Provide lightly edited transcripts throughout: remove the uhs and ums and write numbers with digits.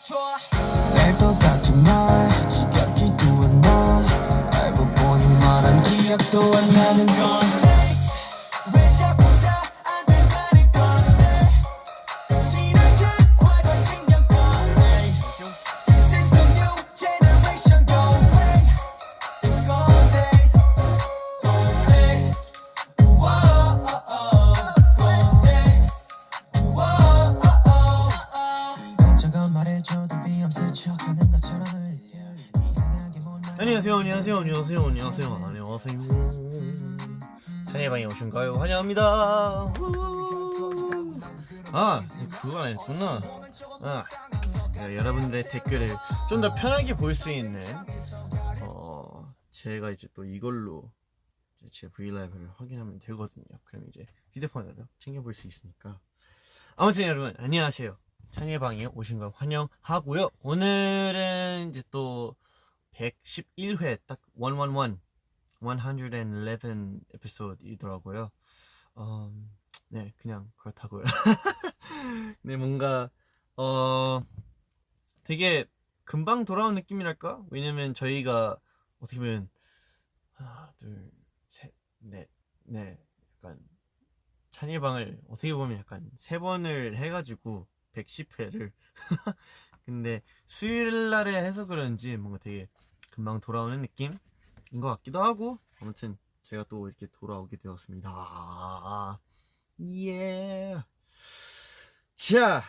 내 똑같은 말 지겹지도 않아 알고 보니 말한 기억도 안 나는 건 왜 자꾸 다 안 된다는 건데 지나간 과거 신경 꺼내 This is the new generation going Gold days Gold day Whoa Gold day Whoa 이것저것 말해줘도 비염새 척하는 것처럼 흘려 이상하게 못 날 안녕하세요. 찬이의 방에 오신가요? 환영합니다. 그건 아니구나. 여러분들의 댓글을 좀 더 편하게 볼 수 있는 제가 이제 또 이걸로 제 브이라이브를 확인하면 되거든요. 그럼 이제 휴대폰으로 챙겨볼 수 있으니까. 아무튼 여러분 안녕하세요. 찬이의 방에 오신 걸 환영하고요. 오늘은 이제 또 111회 딱 111 에피소드이더라고요. 네, 그냥 그렇다고요. 네, 뭔가 되게 금방 돌아온 느낌이랄까? 왜냐면 저희가 어떻게 보면 하나, 둘, 셋, 넷, 네, 약간 찬이의 방을 어떻게 보면 약간 3번을 해가지고 110회를 근데 수요일 날에 해서 그런지 뭔가 되게 금방 돌아오는 느낌인 것 같기도 하고, 아무튼 제가 또 이렇게 돌아오게 되었습니다. 예. 자,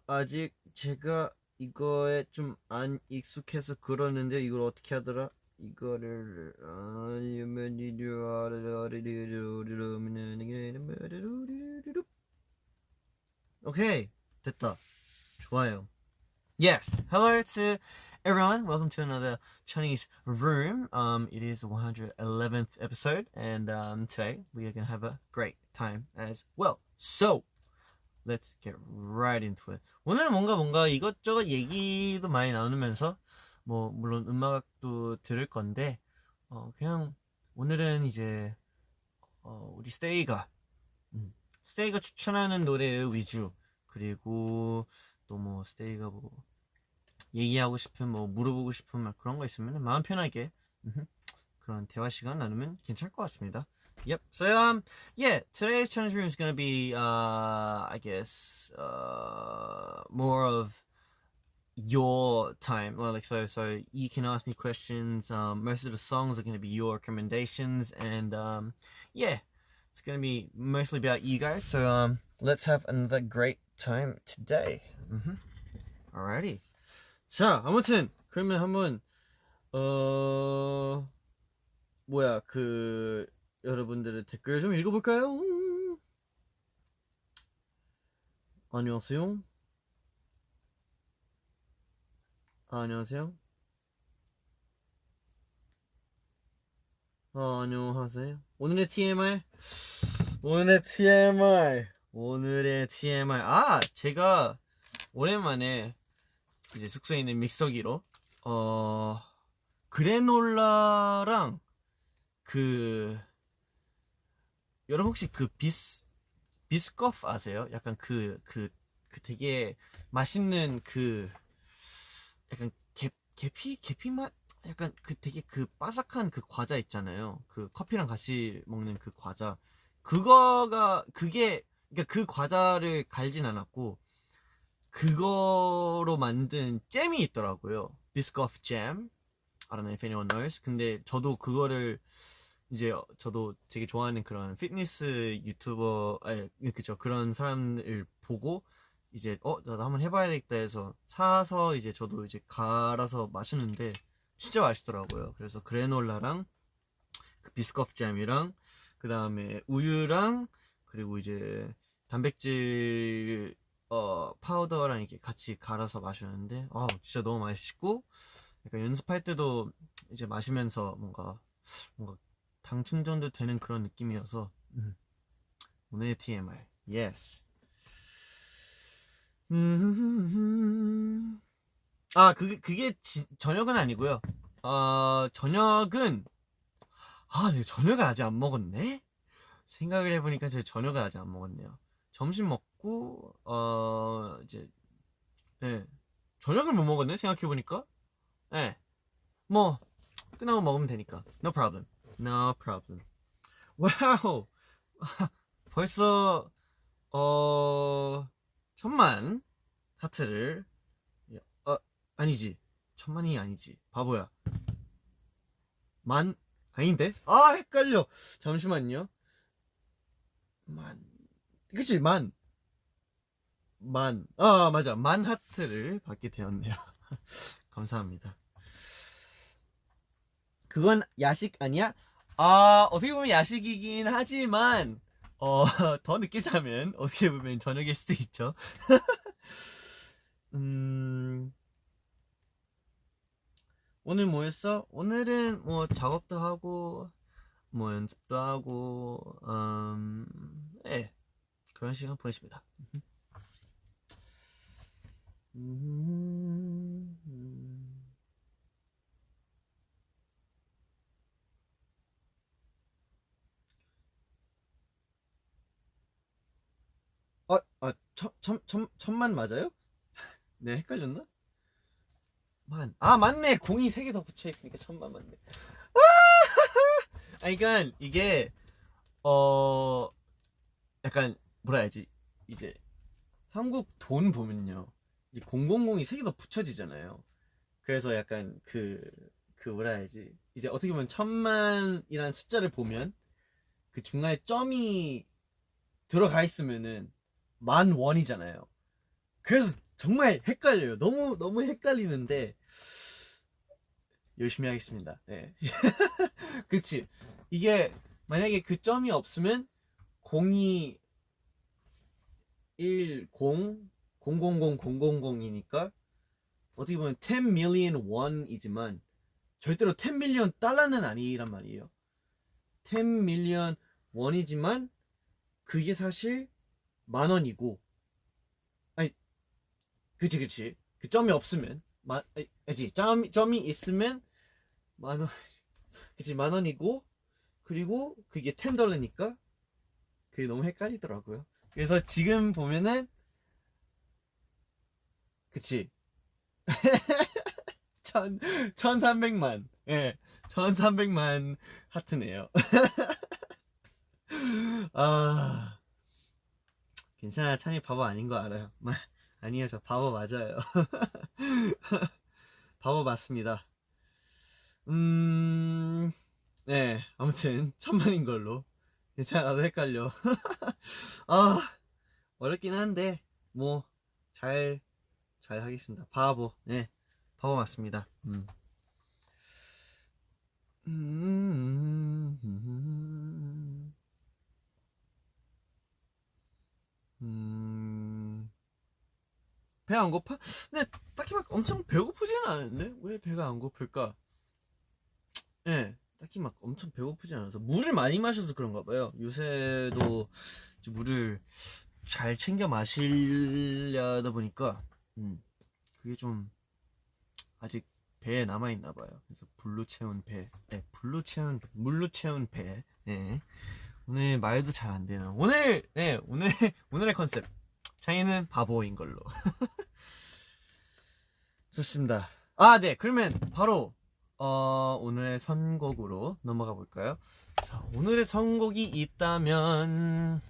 아직 제가 이거에 좀 안 익숙해서 그러는데 이걸 어떻게 하더라? 이거를 오케이, 됐다. 좋아요. Yes. Hello to everyone. Welcome to another Chinese room. It is the 111th episode, and today we are gonna have a great time as well. So let's get right into it. 오늘 뭔가 이것저것 얘기도 많이 나누면서 뭐 물론 음악도 들을 건데 그냥 오늘은 이제 우리 스테이가 추천하는 노래 위주, 그리고 또 뭐 스테이가 뭐 얘기하고 싶은 뭐 물어보고 싶은 막 그런 거 있으면 마음 편하게 그런 대화 시간 나누면 괜찮을 것 같습니다. Yep. So yeah, today's Chinese room is gonna be I guess more of your time. Well, like so you can ask me questions. Most of the songs are gonna be your recommendations, and yeah, it's gonna be mostly about you guys. So let's have another great time today. Alrighty. 자, 아무튼 그러면 한번 여러분들의 댓글 좀 읽어볼까요? 안녕하세요. 안녕하세요. 안녕하세요. 오늘의 TMI. 제가 오랜만에 이제 숙소에 있는 믹서기로 그래놀라랑 여러분 혹시 그 비스커프 아세요? 약간 그 되게 맛있는 약간 계피 맛? 약간 되게 바삭한 과자 있잖아요. 커피랑 같이 먹는 과자. 그게 그러니까 그 과자를 갈진 않았고 그거로 만든 잼이 있더라고요. 비스커프 잼. I don't know if anyone knows. 근데 저도 그거를 이제 저도 되게 좋아하는 그런 피트니스 유튜버, 그쵸, 그런 사람을 보고 이제 나도 한번 해봐야겠다 해서 사서 이제 저도 이제 갈아서 마시는데 진짜 맛있더라고요. 그래서 그래놀라랑 비스커프 잼이랑 그 다음에 우유랑 그리고 이제 단백질 파우더랑 이렇게 같이 갈아서 마셨는데 진짜 너무 맛있고, 약간 연습할 때도 이제 마시면서 뭔가 당 충전도 되는 그런 느낌이어서 오늘의 TMI. Yes. 그게 저녁은 아니고요. 저녁은 내가 저녁을 아직 안 먹었네? 생각을 해보니까 제가 저녁을 아직 안 먹었네요. 점심 먹고 먹고 이제 예 저녁을 못 먹었네 생각해보니까. 예 뭐 끝나고 먹으면 되니까 no problem no problem. 와우 벌써 1000만 하트를 아니지 1000만이 아니지 바보야. 만 아닌데? 아 헷갈려. 잠시만요. 만 그치 맞아 만 하트를 받게 되었네요. 감사합니다. 그건 야식 아니야? 어떻게 보면 야식이긴 하지만 더 늦게 자면 어떻게 보면 저녁일 수도 있죠. 오늘 뭐 했어? 오늘은 뭐 작업도 하고 뭐 연습도 하고 예 그런 시간 보냈습니다. 천만 맞아요? 네 헷갈렸나? 맞네. 공이 3개 더 붙여 있으니까 천만 맞네. 그러니까 이게 약간 뭐라 해야지 이제 한국 돈 보면요 이제 000이 3개 더 붙여지잖아요. 그래서 약간 그 뭐라 해야지 이제 어떻게 보면 천만이라는 숫자를 보면 그 중간에 점이 들어가 있으면은 만 원이잖아요. 그래서 정말 헷갈려요. 너무 헷갈리는데 열심히 하겠습니다. 네. 그치. 이게 만약에 그 점이 없으면 02 10 0000이니까 어떻게 보면 10 million 원이지만 절대로 10 million 달러는 아니란 말이에요. 10 million 원이지만 그게 사실 만 원이고 아니 그치 그 점이 없으면 그치 점이 있으면 만 원 그치 만 원이고 그리고 그게 10달러니까 그게 너무 헷갈리더라고요. 그래서 지금 보면은 그치 1300만 예 1300만 하트네요. 아 괜찮아 찬이 바보 아닌 거 알아요. 아니에요 저 바보 맞아요. 바보 맞습니다. 네 아무튼 천만인 걸로. 괜찮아 나도 헷갈려. 어렵긴 한데 뭐 잘 하겠습니다. 바보 네 바보 맞습니다. 배 안 고파? 근데 딱히 막 엄청 배고프지는 않은데 왜 배가 안 고플까? 네, 딱히 막 엄청 배고프지 않아서 물을 많이 마셔서 그런가 봐요. 요새도 이제 물을 잘 챙겨 마시려다 보니까 그게 좀 아직 배에 남아 있나 봐요. 그래서 물로 채운 배, 물로 채운 배. 네. 오늘 말도 잘 안 되나. 오늘의 컨셉. 창희는 바보인 걸로. 좋습니다. 네. 그러면 바로 오늘의 선곡으로 넘어가 볼까요? 자, 오늘의 선곡이 있다면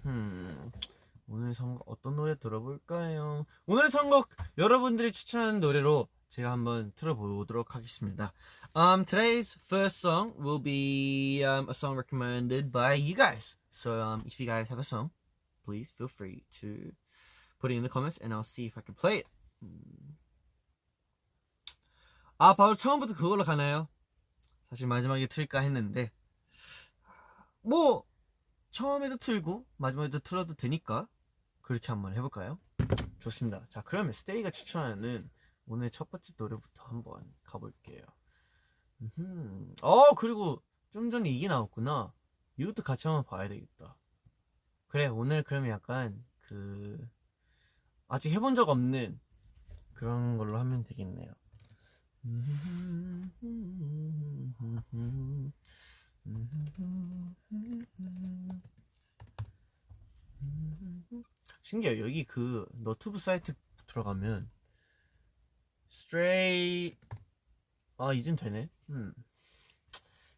오늘 선곡 어떤 노래 들어볼까요? 오늘 선곡 여러분들이 추천하는 노래로 제가 한번 틀어보도록 하겠습니다. Today's first song will be a song recommended by you guys. So if you guys have a song, please feel free to put it in the comments and I'll see if I can play it. 바로 처음부터 그걸로 가나요? 사실 마지막에 틀까 했는데 뭐 처음에도 틀고 마지막에도 틀어도 되니까 그렇게 한번 해볼까요? 좋습니다. 자 그러면 스테이가 추천하는 오늘 첫 번째 노래부터 한번 가볼게요. 그리고 좀 전에 이게 나왔구나. 이것도 같이 한번 봐야 되겠다. 그래 오늘 그러면 약간 아직 해본 적 없는 그런 걸로 하면 되겠네요. 신기해요. 여기 그 너튜브 사이트 들어가면 스트레이 이젠 되네.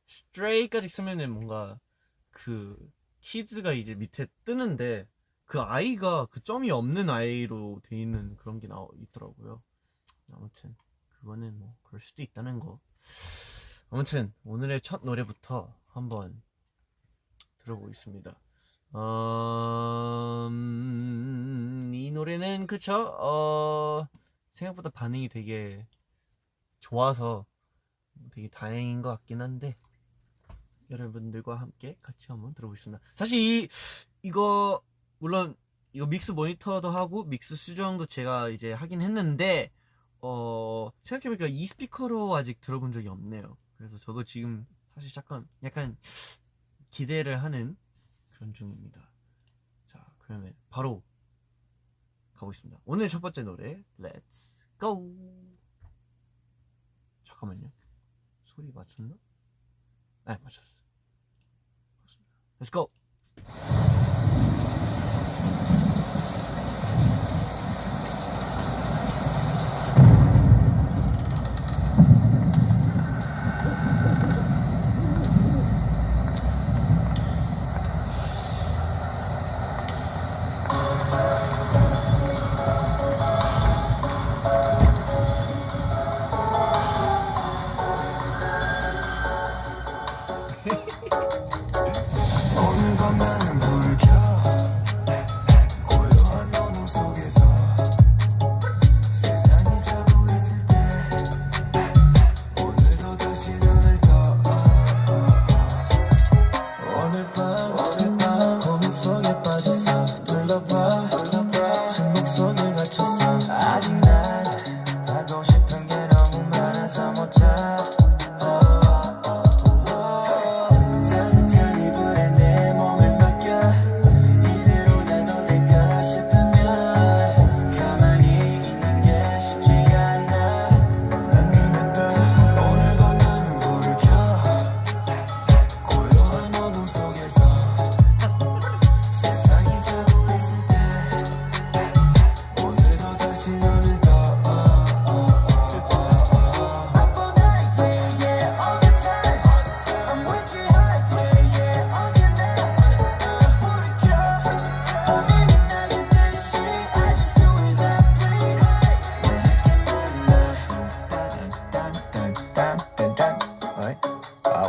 스트레이까지 쓰면은 뭔가 그 키즈가 이제 밑에 뜨는데 그 아이가 그 점이 없는 아이로 돼 있는 그런 게 있더라고요. 아무튼 그거는 뭐 그럴 수도 있다는 거. 아무튼 오늘의 첫 노래부터 한번 들어보겠습니다. 이 노래는 그쵸? 생각보다 반응이 되게 좋아서 되게 다행인 것 같긴 한데 여러분들과 함께 같이 한번 들어보겠습니다. 사실 이거 물론 이거 믹스 모니터도 하고 믹스 수정도 제가 이제 하긴 했는데 생각해보니까 이 스피커로 아직 들어본 적이 없네요. 그래서 저도 지금 사실 약간 기대를 하는 그런 중입니다. 자, 그러면 바로 가보겠습니다. 오늘 첫 번째 노래 Let's Go. 잠깐만요. 소리 맞췄나? 네, 맞췄어. Let's go. 오늘 밤 나는 불을 켜 고요한 어둠 속에서 세상이 자고 있을 때 오늘도 다시 눈을 떠 오늘 밤 고민 속에 빠졌어 둘러봐 침묵 속에 갇혔어 아직 난 하고 싶은 게 너무 많아서 못 자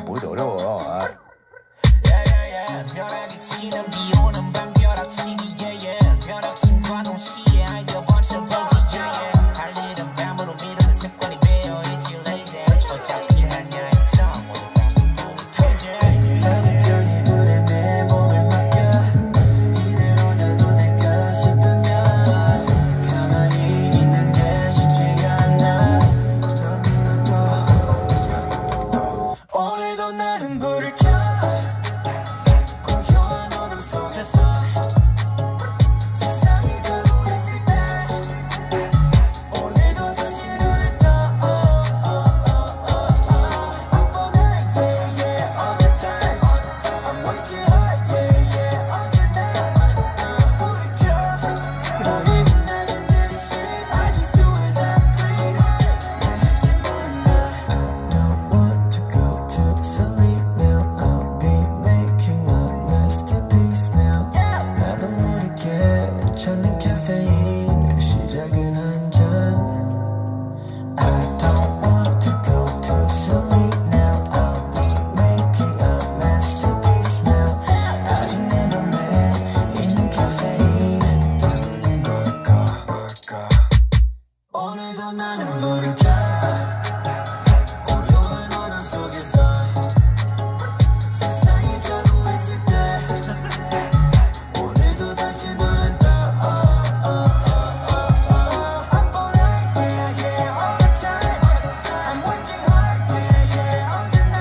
뭐지 어려워. 벼락이 치는 비 오는 밤 벼락치기 벼락침과 동시에 아이디어 번쩍되지 할 일은 밤으로 미루는 습관이 배어있지 lazy 어차피 난 야했어 오늘 밤은 불이 켜져 따뜻한 이불에 내 몸을 맡겨 이대로 자도 될까 싶으면 가만히 있는 게 쉽지가 않아 너는 또 오늘도 나는 불을 켜 고요한 어둠 속에서 세상이 자고 있을 때 오늘도 다시 눈을 떠 Up all night, yeah, yeah, all the time I'm working hard, yeah, yeah, 언제나 불을 켜 밤이 빛나는 듯이 I just do as I please 나에게만 I don't want to go to sleep now I'll be making a masterpiece now 나도 모르게 찾는 카페인 시작은 한 잔 I don't want to go to sleep now I'll be making a masterpiece now 아직 내 맘에 있는 카페인 때문인 걸까 오늘도 나는 불을 켜 고요한 어둠 속에서 세상이 자고 있을 때 오늘도 다시 눈을 떠 Up all night, yeah, yeah, all the time I'm working hard, yeah, yeah, 언제나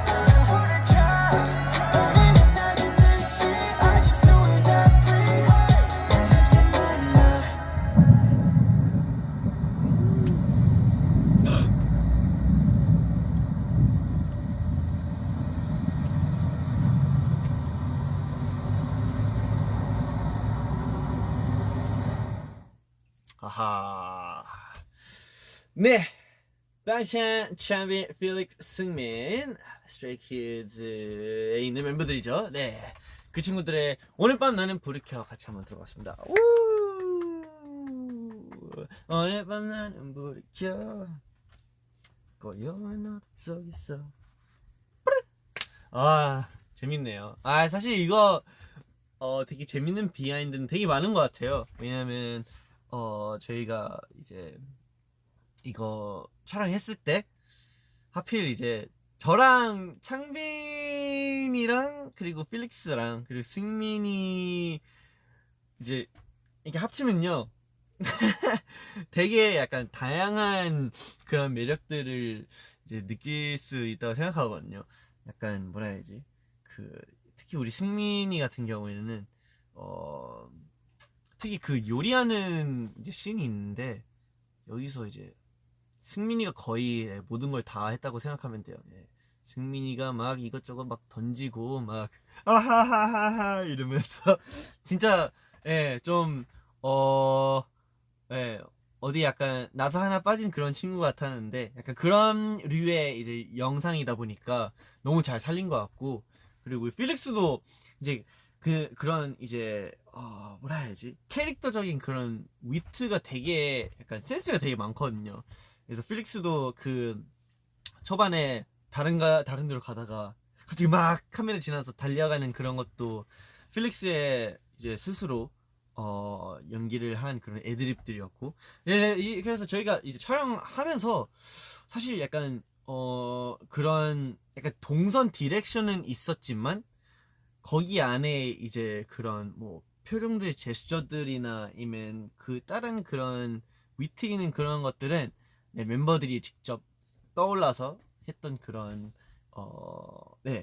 난 불을 켜 밤이 빛나는 듯이 I just do as I please 나에게만 하하. 네. 방찬, 찬비, 필릭스, 승민, 스트레이키즈에 있는 멤버들이죠. 네. 그 친구들의 오늘 밤 나는 불을 켜 같이 한번 들어봤습니다. 우! 오늘 밤 나는 불을 켜 고요한 속에서. 아, 재밌네요. 아, 사실 이거 되게 재밌는 비하인드는 되게 많은 것 같아요. 왜냐면 저희가 이제 이거 촬영했을 때 하필 이제 저랑 창빈이랑 그리고 필릭스랑 그리고 승민이 이제 이렇게 합치면요 되게 약간 다양한 그런 매력들을 이제 느낄 수 있다고 생각하거든요. 약간 뭐라 해야지, 그 특히 우리 승민이 같은 경우에는 특히 그 요리하는 이제 씬이 있는데 여기서 이제 승민이가 거의 모든 걸 다 했다고 생각하면 돼요. 예. 승민이가 막 이것저것 막 던지고 막 아하하하하 이러면서 진짜 좀 예, 어디 약간 나사 하나 빠진 그런 친구 같았는데 약간 그런 류의 이제 영상이다 보니까 너무 잘 살린 것 같고, 그리고 필릭스도 이제 그런 이제 뭐라 해야지, 캐릭터적인 그런 위트가 되게 약간 센스가 되게 많거든요. 그래서 필릭스도 그 초반에 다른 데로 가다가 갑자기 막 카메라 지나서 달려가는 그런 것도 필릭스의 이제 스스로 연기를 한 그런 애드립들이었고, 그래서 저희가 이제 촬영하면서 사실 약간 그런 약간 동선 디렉션은 있었지만 거기 안에 이제 그런 뭐 표정들, 제스처들이나 아니면 그 다른 그런 위트 있는 그런 것들은 멤버들이 직접 떠올라서 했던 그런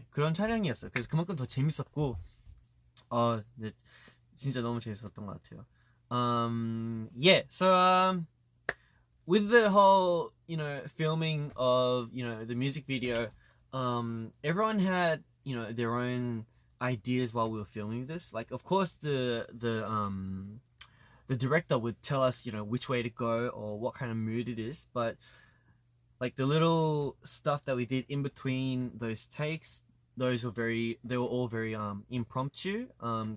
그런 촬영이었어요. 그래서 그만큼 더 재밌었고 네, 진짜 너무 재밌었던 것 같아요. Yeah, so with the whole filming of the music video, everyone had their own ideas while we were filming this. Like, of course, the director would tell us which way to go or what kind of mood it is, but like the little stuff that we did in between those takes, they were all very impromptu.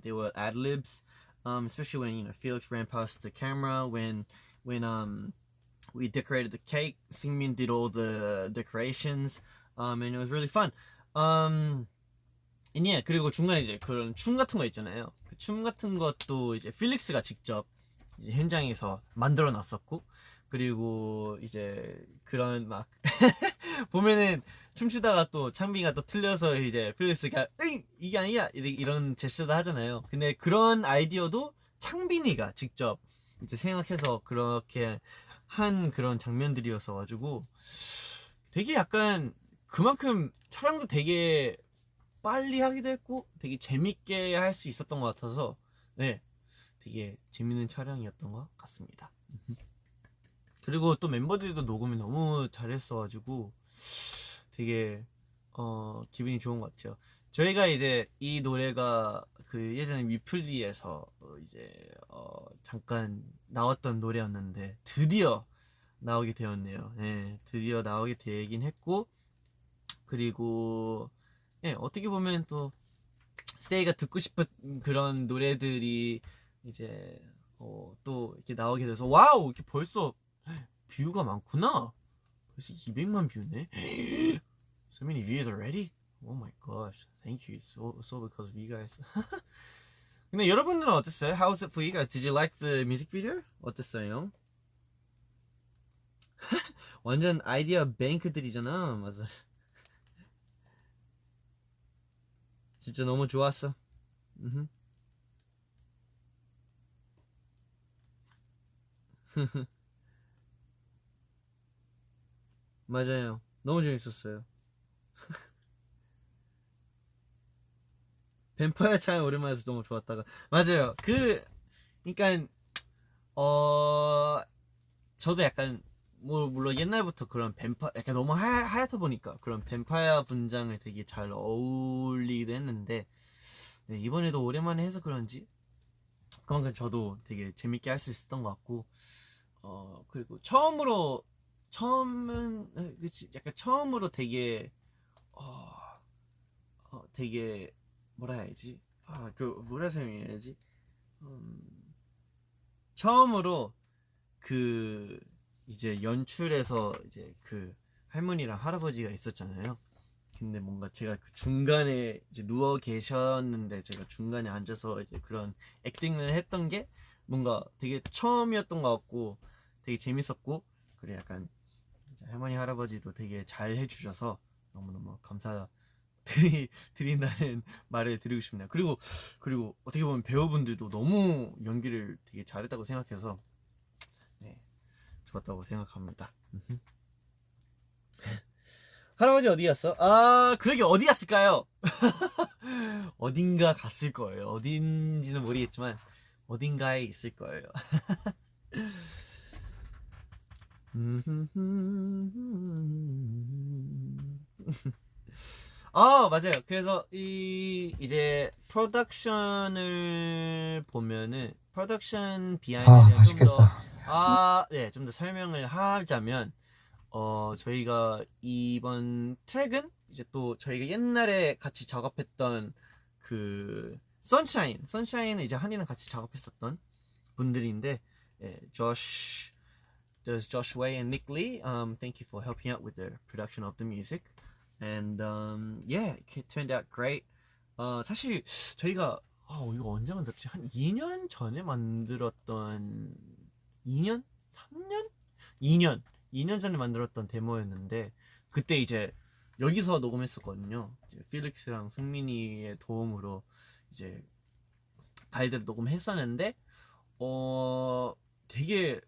They were ad libs, especially when Felix ran past the camera, when we decorated the cake. Singmin did all the decorations, and it was really fun. And yeah, 그리고 중간에 이제 그런 춤 같은 거 있잖아요. 그 춤 같은 것도 이제 필릭스가 직접 이제 현장에서 만들어 놨었고, 그리고 이제 그런 막 보면은 춤추다가 또 창빈이가 또 틀려서 이제 필릭스가 으이 이게 아니야 이런 제스처도 하잖아요. 근데 그런 아이디어도 창빈이가 직접 이제 생각해서 그렇게 한 그런 장면들이었어 가지고 되게 약간 그만큼 촬영도 되게 빨리 하기도 했고 되게 재밌게 할 수 있었던 것 같아서 네, 되게 재밌는 촬영이었던 것 같습니다. 그리고 또 멤버들도 녹음을 너무 잘했어가지고 되게 기분이 좋은 것 같아요. 저희가 이제 이 노래가 그 예전에 위플리에서 이제 잠깐 나왔던 노래였는데 드디어 나오게 되었네요. 네, 드디어 나오게 되긴 했고, 그리고 어떻게 보면 또 스테이가 듣고 싶은 그런 노래들이 이제 또 이렇게 나오게 돼서 와우, 이렇게 벌써 뷰가 많구나. 벌써 200만 뷰네. So many views already? Oh my gosh. Thank you. So because of you guys. 근데 여러분들은 어땠어요? How was it for you guys? Did you like the music video? 어땠어요? 완전 아이디어 뱅크들이잖아. 맞아. 진짜 너무 좋았어. 맞아요. 너무 재밌었어요. 뱀파이어 차이 오랜만에서 너무 좋았다가 맞아요. 그러니까 저도 약간 뭐 물론 옛날부터 그런 약간 너무 하얗다 보니까 그런 뱀파이어 분장을 되게 잘 어울리기도 했는데 네, 이번에도 오랜만에 해서 그런지 그만큼 저도 되게 재밌게 할 수 있었던 것 같고 그리고 그치 약간 처음으로 되게 되게 뭐라 해야지 뭐라 설명해야지 처음으로 그 이제 연출에서 이제 그 할머니랑 할아버지가 있었잖아요. 근데 뭔가 제가 그 중간에 이제 누워 계셨는데 제가 중간에 앉아서 이제 그런 액팅을 했던 게 뭔가 되게 처음이었던 것 같고 되게 재밌었고, 그래 약간 이제 할머니 할아버지도 되게 잘 해주셔서 너무너무 드린다는 말을 드리고 싶네요. 그리고 어떻게 보면 배우분들도 너무 연기를 되게 잘했다고 생각해서 네, 좋았다고 생각합니다. 할아버지 어디 갔어? 그러게 어디 갔을까요? 어딘가 갔을 거예요. 어딘지는 모르겠지만 어딘가에 있을 거예요. 맞아요. 그래서 이제 프로덕션을 보면은 프로덕션 비하인드를 좀 더 설명을 하자면 저희가 이번 트랙은 이제 또 저희가 옛날에 같이 작업했던 그 선샤인은 이제 한이랑 같이 작업했었던 분들인데, there's Josh Wei and Nick Lee. Thank you for helping out with the production of the music. And yeah, it turned out great. 사실 저희가 이거 언제 만들었지? 한 2년 전에 만들었던 2년? 3년? 2년 전에 만들었던 데모였는데 그때 이제 여기서 녹음했었거든요. 이제 필릭스랑 승민이의 도움으로 이제 가이드를 녹음했었는데 되게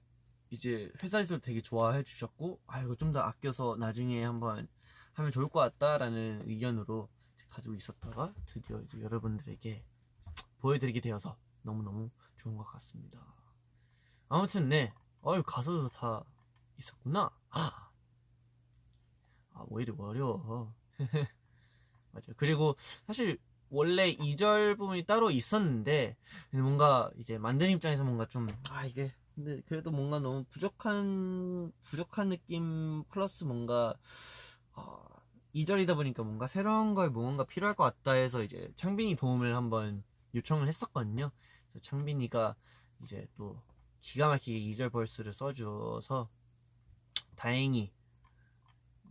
이제 회사에서 되게 좋아해 주셨고 이거 좀 더 아껴서 나중에 한번 하면 좋을 것 같다라는 의견으로 가지고 있었다가 드디어 이제 여러분들에게 보여드리게 되어서 너무너무 좋은 것 같습니다. 아무튼 네, 가사도 다 있었구나. 왜 이리 어려워. 맞아. 그리고 사실 원래 2절 부분이 따로 있었는데 뭔가 이제 만든 입장에서 뭔가 좀 이게 근데 그래도 뭔가 너무 부족한 느낌 플러스 뭔가 2절이다 보니까 뭔가 새로운 걸 뭔가 필요할 것 같다 해서 이제 창빈이 도움을 한번 요청을 했었거든요. 그래서 창빈이가 이제 또 기가 막히게 2절 벌스를 써줘서 다행히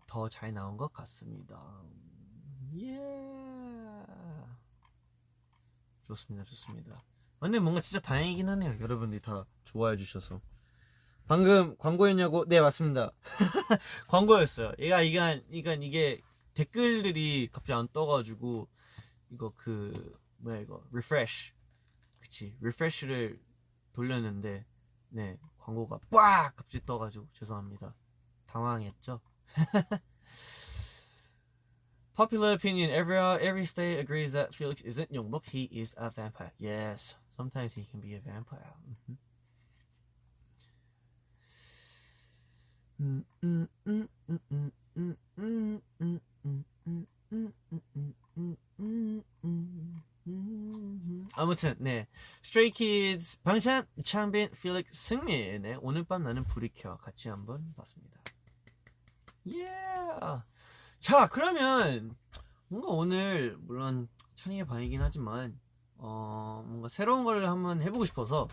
더 잘 나온 것 같습니다. 좋습니다. 근데 뭔가 진짜 다행이긴 하네요. 여러분들이 다 좋아해 주셔서. 방금 광고였냐고? 네, 맞습니다. 광고였어요. 이게 댓글들이 갑자기 안 떠가지고 이거 리프레쉬를 돌렸는데 네, 광고가 빡 갑자기 떠가지고 죄송합니다. 당황했죠? Popular opinion, every state agrees that Felix isn't Yongbok, he is a vampire. Yes, sometimes he can be a vampire. 아무튼 네, Stray Kids, 방찬, 창빈, 필릭스, 승민의 오늘 밤 나는 불이 켜 같이 한번 봤습니다. 자, 그러면 뭔가 오늘 물론 찬이의 방이긴 하지만 뭔가 새로운 걸 한번 해보고 싶어서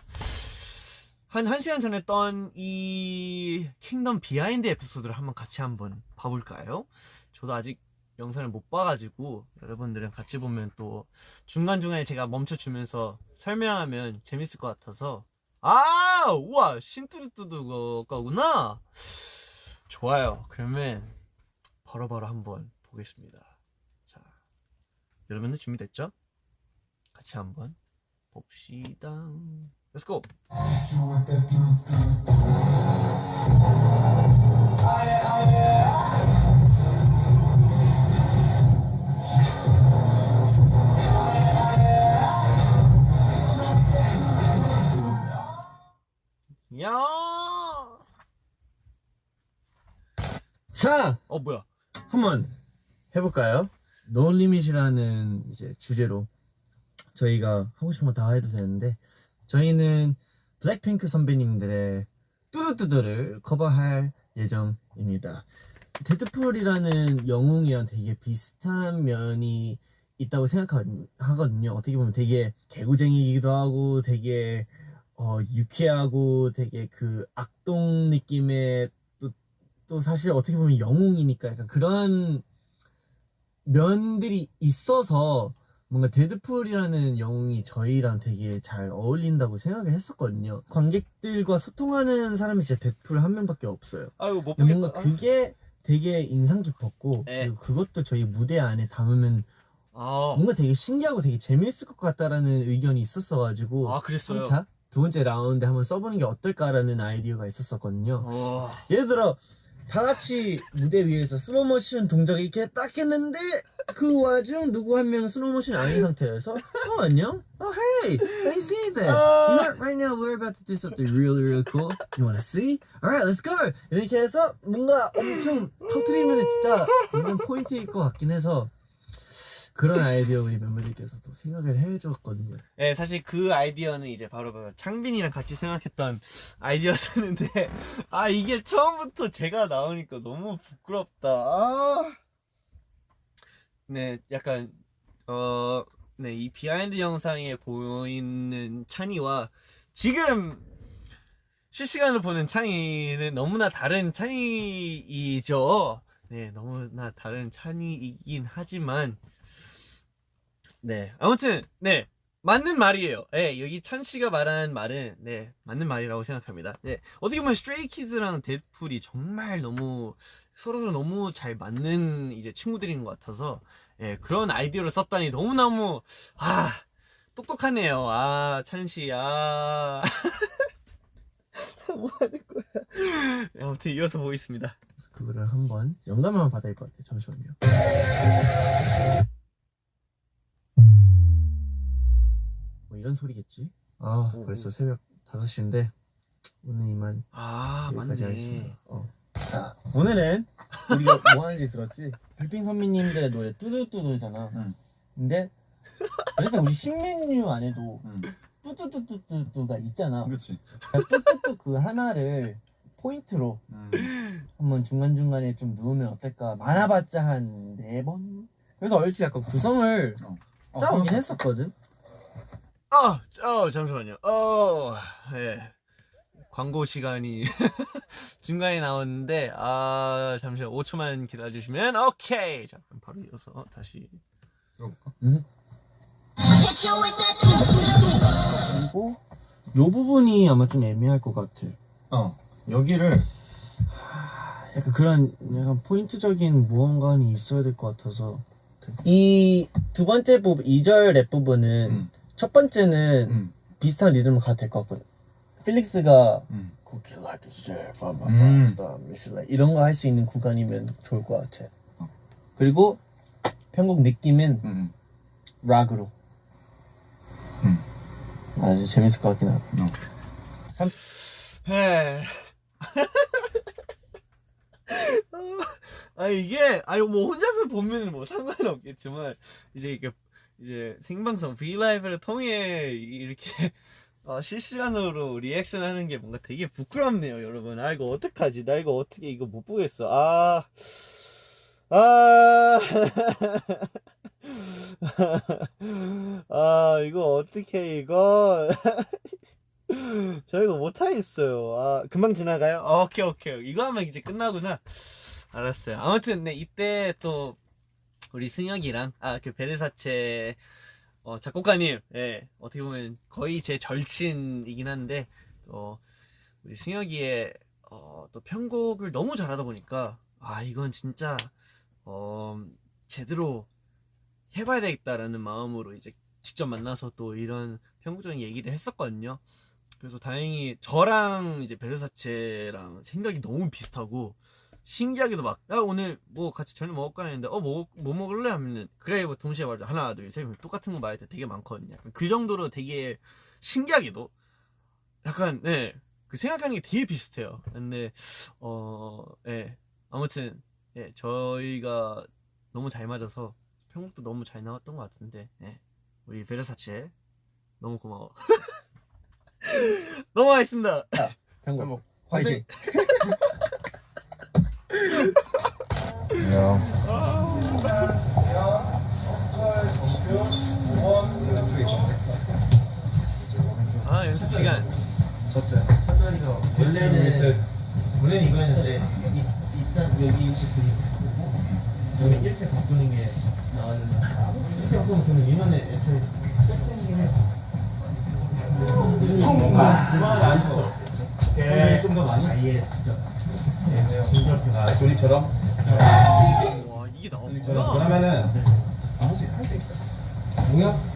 한 1시간 전에 떤 이 킹덤 비하인드 에피소드를 같이 한번 봐볼까요? 저도 아직 영상을 못 봐가지고 여러분들은 같이 보면 또 중간중간에 제가 멈춰주면서 설명하면 재밌을 것 같아서. 우와, 신뚜루뚜두 거구나. 좋아요. 그러면 바로바로 한번 보겠습니다. 자, 여러분들 준비됐죠? 같이 한번 봅시다. Let's go. 야! 자, 뭐야? 한번 해볼까요? No Limit이라는 이제 주제로 저희가 하고 싶은 거 다 해도 되는데 저희는 블랙핑크 선배님들의 뚜두뚜두를 커버할 예정입니다. 데드풀이라는 영웅이랑 되게 비슷한 면이 있다고 생각하거든요. 어떻게 보면 되게 개구쟁이기도 하고 되게 유쾌하고 되게 그 악동 느낌의 또 사실 어떻게 보면 영웅이니까 약간 그런 면들이 있어서 뭔가 데드풀이라는 영웅이 저희랑 되게 잘 어울린다고 생각을 했었거든요. 관객들과 소통하는 사람이 진짜 데드풀 한 명밖에 없어요. 아유 못 근데 보겠다. 뭔가 그게 되게 인상 깊었고 네. 그리고 그것도 저희 무대 안에 담으면 뭔가 되게 신기하고 되게 재밌을 것 같다라는 의견이 있었어가지고 아 그랬어요. 3차 두 번째 라운드 한번 써보는 게 어떨까라는 아이디어가 있었었거든요. 어. 예를 들어 다 같이 무대 위에서 슬로모션 동작을 이렇게 딱 했는데 그 와중 누구 한 명 슬로모션 아닌 상태여서 안녕? Hey, I see that. You know, right now we're about to do something really cool. You wanna see? Alright, let's go. 이렇게 해서 뭔가 엄청 터트리면 진짜 완전 포인트일 것 같긴 해서 그런 아이디어 우리 멤버들께서 또 생각을 해줬거든요. 네, 사실 그 아이디어는 이제 바로 창빈이랑 같이 생각했던 아이디어였는데 아 이게 처음부터 제가 나오니까 너무 부끄럽다. 아. 네, 약간 네, 이 비하인드 영상에 보이는 찬이와 지금 실시간으로 보는 찬이는 너무나 다른 찬이이죠. 네, 너무나 다른 찬이이긴 하지만 네, 아무튼 네, 맞는 말이에요. 네, 여기 찬 씨가 말한 말은 네, 맞는 말이라고 생각합니다. 네, 어떻게 보면 스트레이키즈랑 데드풀이 정말 너무 서로 너무 잘 맞는 이제 친구들인 것 같아서 예, 그런 아이디어를 썼다니 너무너무 똑똑하네요. 찬 씨, 뭐 하는 거야? 아무튼 이어서 보겠습니다. 그래서 그거를 한번 영감을 한번 받아야 할 것 같아요. 잠시만요. 뭐 이런 소리겠지? 벌써 새벽 5시인데 오늘 이만 여기까지 맞네. 하겠습니다. 자, 오늘은 우리가 뭐 하는지 들었지? 불핑 선배님들의 노래 뚜두뚜두잖아. 근데 일단 우리 신메뉴 안에도 뚜뚜뚜뚜뚜가 있잖아. 그치. 뚜뚜뚜 그 하나를 포인트로 한번 중간중간에 좀 넣으면 어떨까? 많아봤자 한 4번? 그래서 얼추 약간 구성을 짜오긴 했었거든? 잠시만요. 예. 광고 시간이 중간에 나왔는데 잠시만 5초만 기다려주시면 오케이. 자, 그럼 바로 이어서 다시 들어볼까? 그리고 요 부분이 아마 좀 애매할 것 같아. 여기를 약간 그런 약간 포인트적인 무언가는 있어야 될 것 같아서 이 두 번째 부분 2절 랩 부분은 첫 번째는 비슷한 리듬으로 가도 될 것 같거든. 필릭스가 Cookie like a chef from a five-star Michelin 이런 거 할 수 있는 구간이면 좋을 것 같아. 그리고 편곡 느낌은 락으로 아주 재밌을 것 같긴 하고. 해. 이게 뭐 혼자서 보면 뭐 상관은 없겠지만 이제 이게 이제 생방송 브이라이브를 통해 이렇게 실시간으로 리액션 하는 게 뭔가 되게 부끄럽네요, 여러분. 이거 어떡하지? 나 이거 어떻게 이거 못 보겠어. 이거 어떻게 이거 저 이거 못하겠어요. 금방 지나가요? 오케이. 이거 하면 이제 끝나구나. 알았어요. 아무튼 네, 이때 또 우리 승혁이랑 그 베르사체 작곡가님, 예, 어떻게 보면 거의 제 절친이긴 한데 또 우리 승혁이의 또 편곡을 너무 잘하다 보니까 이건 진짜 제대로 해봐야 되겠다라는 마음으로 이제 직접 만나서 또 이런 편곡적인 얘기를 했었거든요. 그래서 다행히 저랑 이제 베르사체랑 생각이 너무 비슷하고 신기하게도 막 야 오늘 뭐 같이 저녁 먹을까 했는데 뭐 먹을래 하면은 그래 뭐 동시에 말해 하나 둘 셋 똑같은 거 말할 때 되게 많거든요. 그 정도로 되게 신기하게도 약간 네 그 생각하는 게 되게 비슷해요. 근데 예 아무튼 예 저희가 너무 잘 맞아서 편곡도 너무 잘 나왔던 것 같은데 예 우리 베르사체 너무 고마워. 넘어가겠습니다. 편곡 화이팅. 안녕. 아 연습 시간. 첫째. 원래는 이거였는데 일단 여기 여기 이렇게 바꾸는 게 나왔는데 이렇게 바꾸면 그러면 인원에 애초에 생기긴 해. 그만 안 써. 좀더 많이? 아예 진짜. 아 조립처럼? 와 이게 나왔구나. 그러면은 할수 있다. 동혁?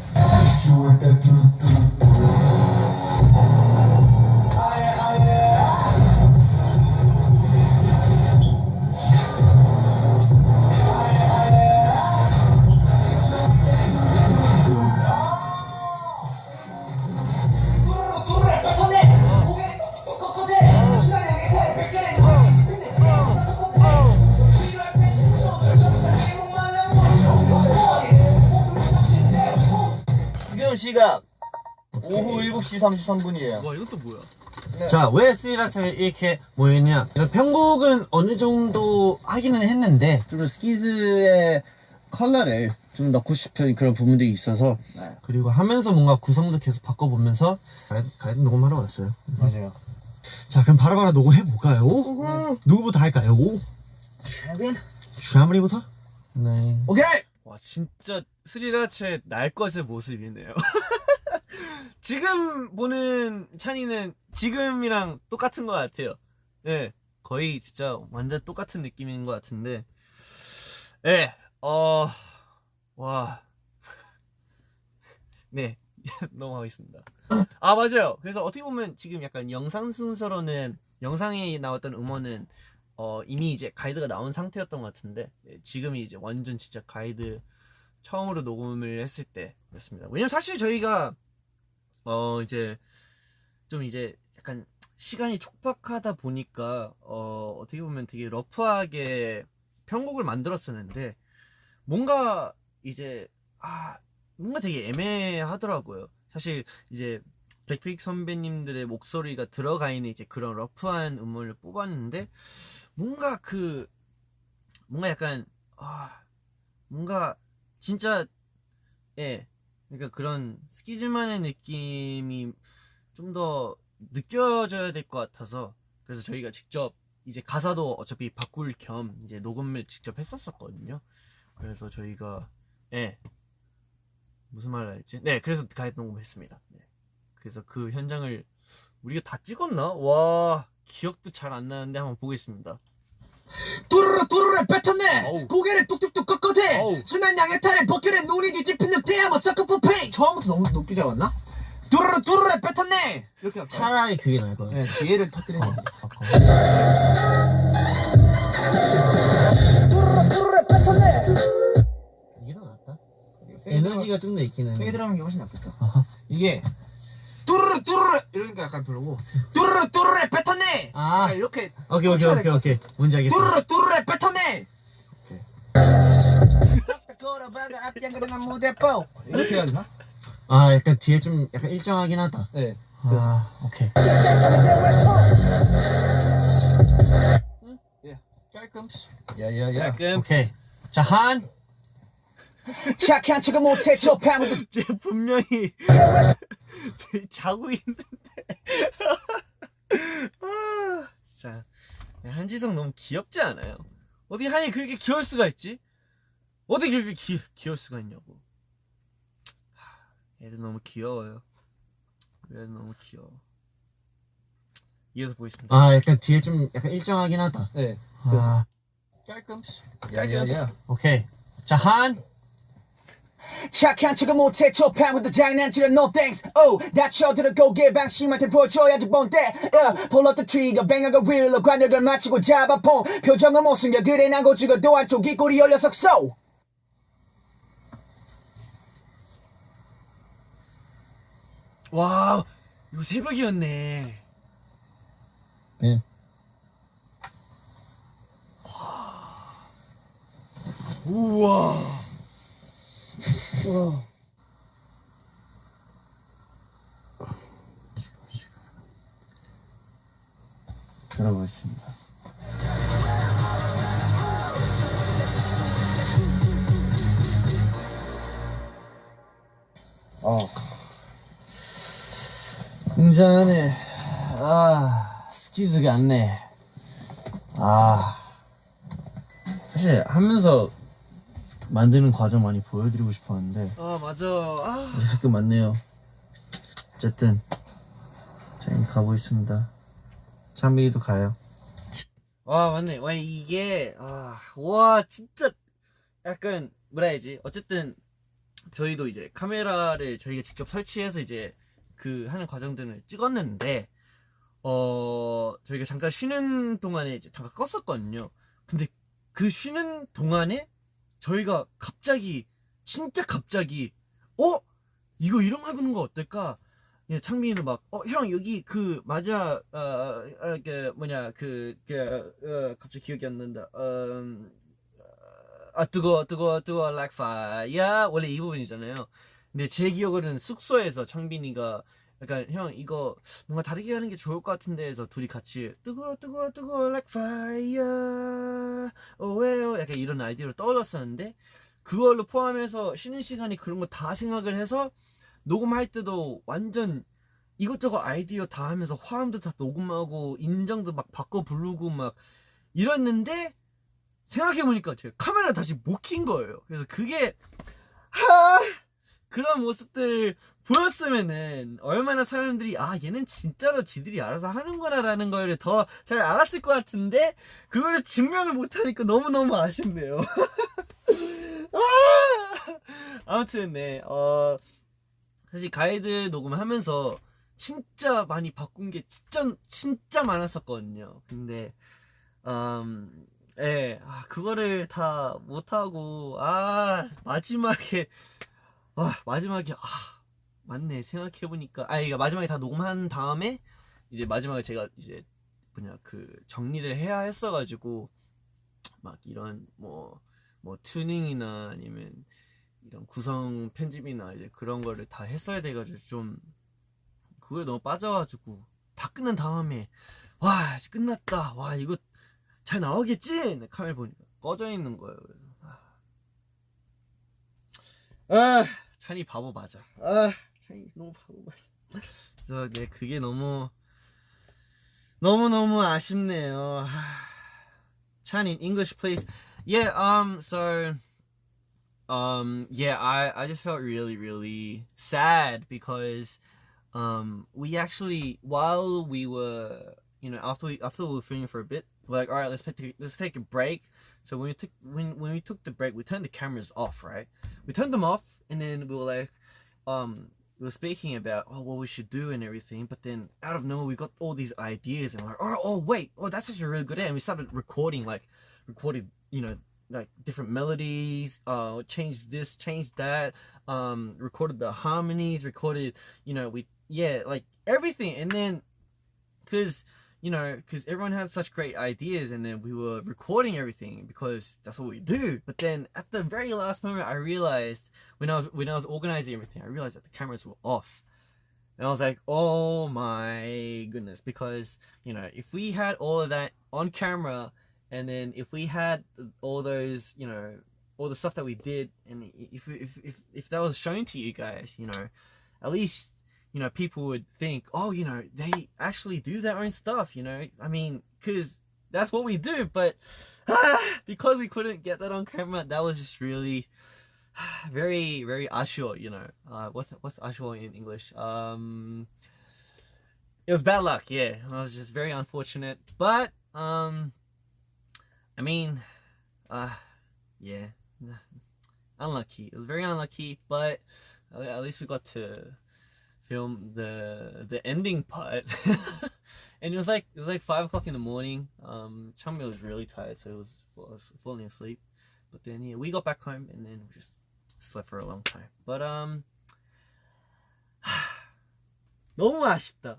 지금 시각 오후 7시 33분이에요. 와 이것도 뭐야? 자, 왜 스리라차가 이렇게 모였냐? 이런 편곡은 어느 정도 하기는 했는데 좀 스키즈의 컬러를 좀 넣고 싶은 그런 부분들이 있어서 그리고 하면서 뭔가 구성도 계속 바꿔보면서 가이드 녹음하러 왔어요. 맞아요. 자, 그럼 바로바로 녹음해볼까요? 누구부터 할까요? 샤브리부터? 네. 오케이. 와 진짜 스리라체 날 것의 모습이네요. 지금 보는 찬이는 지금이랑 똑같은 것 같아요. 네, 거의 진짜 완전 똑같은 느낌인 것 같은데, 네, 와, 네, 넘어가겠습니다. 아 맞아요. 그래서 어떻게 보면 지금 약간 영상 순서로는 영상에 나왔던 음원은 이미 이제 가이드가 나온 상태였던 것 같은데, 네, 지금이 이제 완전 진짜 가이드 처음으로 녹음을 했을 때였습니다. 왜냐면 사실 저희가 이제 좀 이제 약간 시간이 촉박하다 보니까 어떻게 보면 되게 러프하게 편곡을 만들었었는데 뭔가 이제 뭔가 되게 애매하더라고요. 사실 이제 블랙핑크 선배님들의 목소리가 들어가 있는 이제 그런 러프한 음원을 뽑았는데 뭔가 뭔가 약간 뭔가 진짜 그러니까 그런 스키즈만의 느낌이 좀 더 느껴져야 될 것 같아서, 그래서 저희가 직접 이제 가사도 어차피 바꿀 겸 이제 녹음을 직접 했었거든요. 그래서 저희가 무슨 말을 했지? 네, 그래서 가이드 녹음했습니다. 네. 그래서 그 현장을 우리가 다 찍었나? 와, 기억도 잘 안 나는데 한번 보겠습니다. 뚜루루 뱉었네. 어우. 고개를 뚝뚝뚝 꺾어대. 어우. 순한 양해탈에 벗겨낸 눈이 뒤집힌 늑대 한번 섞어포페. 처음부터 너무 높게 잡았나? 뚜루루 뱉었네. 이렇게 할까요? 차라리 그게 나을 것 같아요. 네, 뒤에를 터뜨리는 거. 뚜루루 뱉었네. 이게 더 낫다. 에너지가 좀 더 있긴 해. 세게 들어가는 게 훨씬 낫겠다. 이게 뚜루루 이러니까 약간 별로고. 뚜루루 뱉었네. 아, 약간 이렇게. 오케이. 뭔지 알겠어. 뚜루루 뱉었네. 이렇게 해야 되나? 아, 약간 뒤에 좀 약간 일정하긴 하다. 네. 오케이. 깔끔. 야야야. 가끔 오케이. 자, 한. 착한 척을 못해 저 밤부터. 제 분명히 자고 있는데 진짜 한지성 너무 귀엽지 않아요? 어떻게 한이 그렇게 귀여울 수가 있지? 어떻게 그렇게 귀여울 수가 있냐고. 얘도 너무 귀여워요. 얘도 너무 귀여워. 이어서 보겠습니다. 아, 약간 뒤에 좀 약간 일정하긴 하다. 네. 아, 깔끔. 야야야. 오케이. 자, 한. 착한 척을 못해 저 밤부터 장난치는 no thanks. 다쳐들어 게 방심한테 보여줘야지 본때. Pull up the trigger 뱅하고 윌로 관역을 마치고 잡아폰. 표정은 못생겨 그래 난 고치고도 한쪽 입꼬리 열려서 so. 와, 이거 새벽이었네. 네. 우와. 들어보겠습니다. 굉장하네. 스키즈가 않네. 사실 하면서 만드는 과정 많이 보여드리고 싶었는데 맞아. 할 게 많네요. 어쨌든 저희 가보겠습니다. 창빈이도 가요. 맞네. 와, 이게 와, 진짜 약간 뭐라 해야지. 어쨌든 저희도 이제 카메라를 저희가 직접 설치해서 이제 그 하는 과정들을 찍었는데 저희가 잠깐 쉬는 동안에 이제 잠깐 껐었거든요. 근데 그 쉬는 동안에 저희가 갑자기 진짜 갑자기 이거 이런 거 해보는 거 어떨까? 예, 창민이도 막 형 여기 그 맞아 갑자기 기억이 안 난다. 뜨거 like fire 원래 이 부분이잖아요. 근데 제 기억으로는 숙소에서 창빈이가 약간 형 이거 뭔가 다르게 하는 게 좋을 것 같은데 해서 둘이 같이 뜨거 like fire 왜요 약간 이런 아이디어를 떠올렸었는데 그걸로 포함해서 쉬는 시간이 그런 거 다 생각을 해서 녹음할 때도 완전 이것저것 아이디어 다 하면서 화음도 다 녹음하고 인정도 막 바꿔 부르고 막 이랬는데 생각해보니까 제가 카메라 다시 못 킨 거예요. 그래서 그게 그런 모습들 보였으면은 얼마나 사람들이 얘는 진짜로 지들이 알아서 하는구나 라는 걸 더 잘 알았을 것 같은데 그거를 증명을 못하니까 너무너무 아쉽네요. 아무튼 네 사실 가이드 녹음하면서 진짜 많이 바꾼 게 진짜 많았었거든요. 근데 그거를 다 못하고 마지막에 맞네 생각해보니까 그러니까 마지막에 다 녹음한 다음에 이제 마지막에 제가 이제 그 정리를 해야 했어가지고 막 이런 뭐 튜닝이나 아니면 이런 구성 편집이나 이제 그런 거를 다 했어야 돼가지고 좀 그거에 너무 빠져가지고 다 끝난 다음에 와 끝났다 와 이거 잘 나오겠지? 카메라 보니까 꺼져 있는 거예요. 그래서 찬이 바보 맞아. 찬이 너무 바보 맞아. 그래서 네 그게 너무 아쉽네요. 찬이 English please. Yeah I just felt really sad because we actually while we were after we were filming for a bit we're like all right let's take a break. So when we took the break we turned the cameras off, right? We turned them off and then we were like we were speaking about what we should do and everything, but then out of nowhere we got all these ideas and we're like wait that's actually a really good idea, and we started recorded like different melodies, changed this, changed that, recorded the harmonies, recorded, like everything. And then, cause everyone had such great ideas, and then we were recording everything because that's what we do. But then at the very last moment, I realized when I was organizing everything, I realized that the cameras were off. And I was like, oh my goodness, because, if we had all of that on camera, and then if we had all those, all the stuff that we did, and if that was shown to you guys, at least, people would think, they actually do their own stuff, I mean, because that's what we do. But because we couldn't get that on camera, that was just really very, very 아쉬워, what's 아쉬워 in English? It was bad luck, yeah. It was just very unfortunate, but I mean, yeah, unlucky. It was very unlucky, but at least we got to film the ending part. And it was like 5 o'clock in the morning. Changmyeol was really tired, so he was falling asleep. But then we got back home and then we just slept for a long time. But 너무 아쉽다.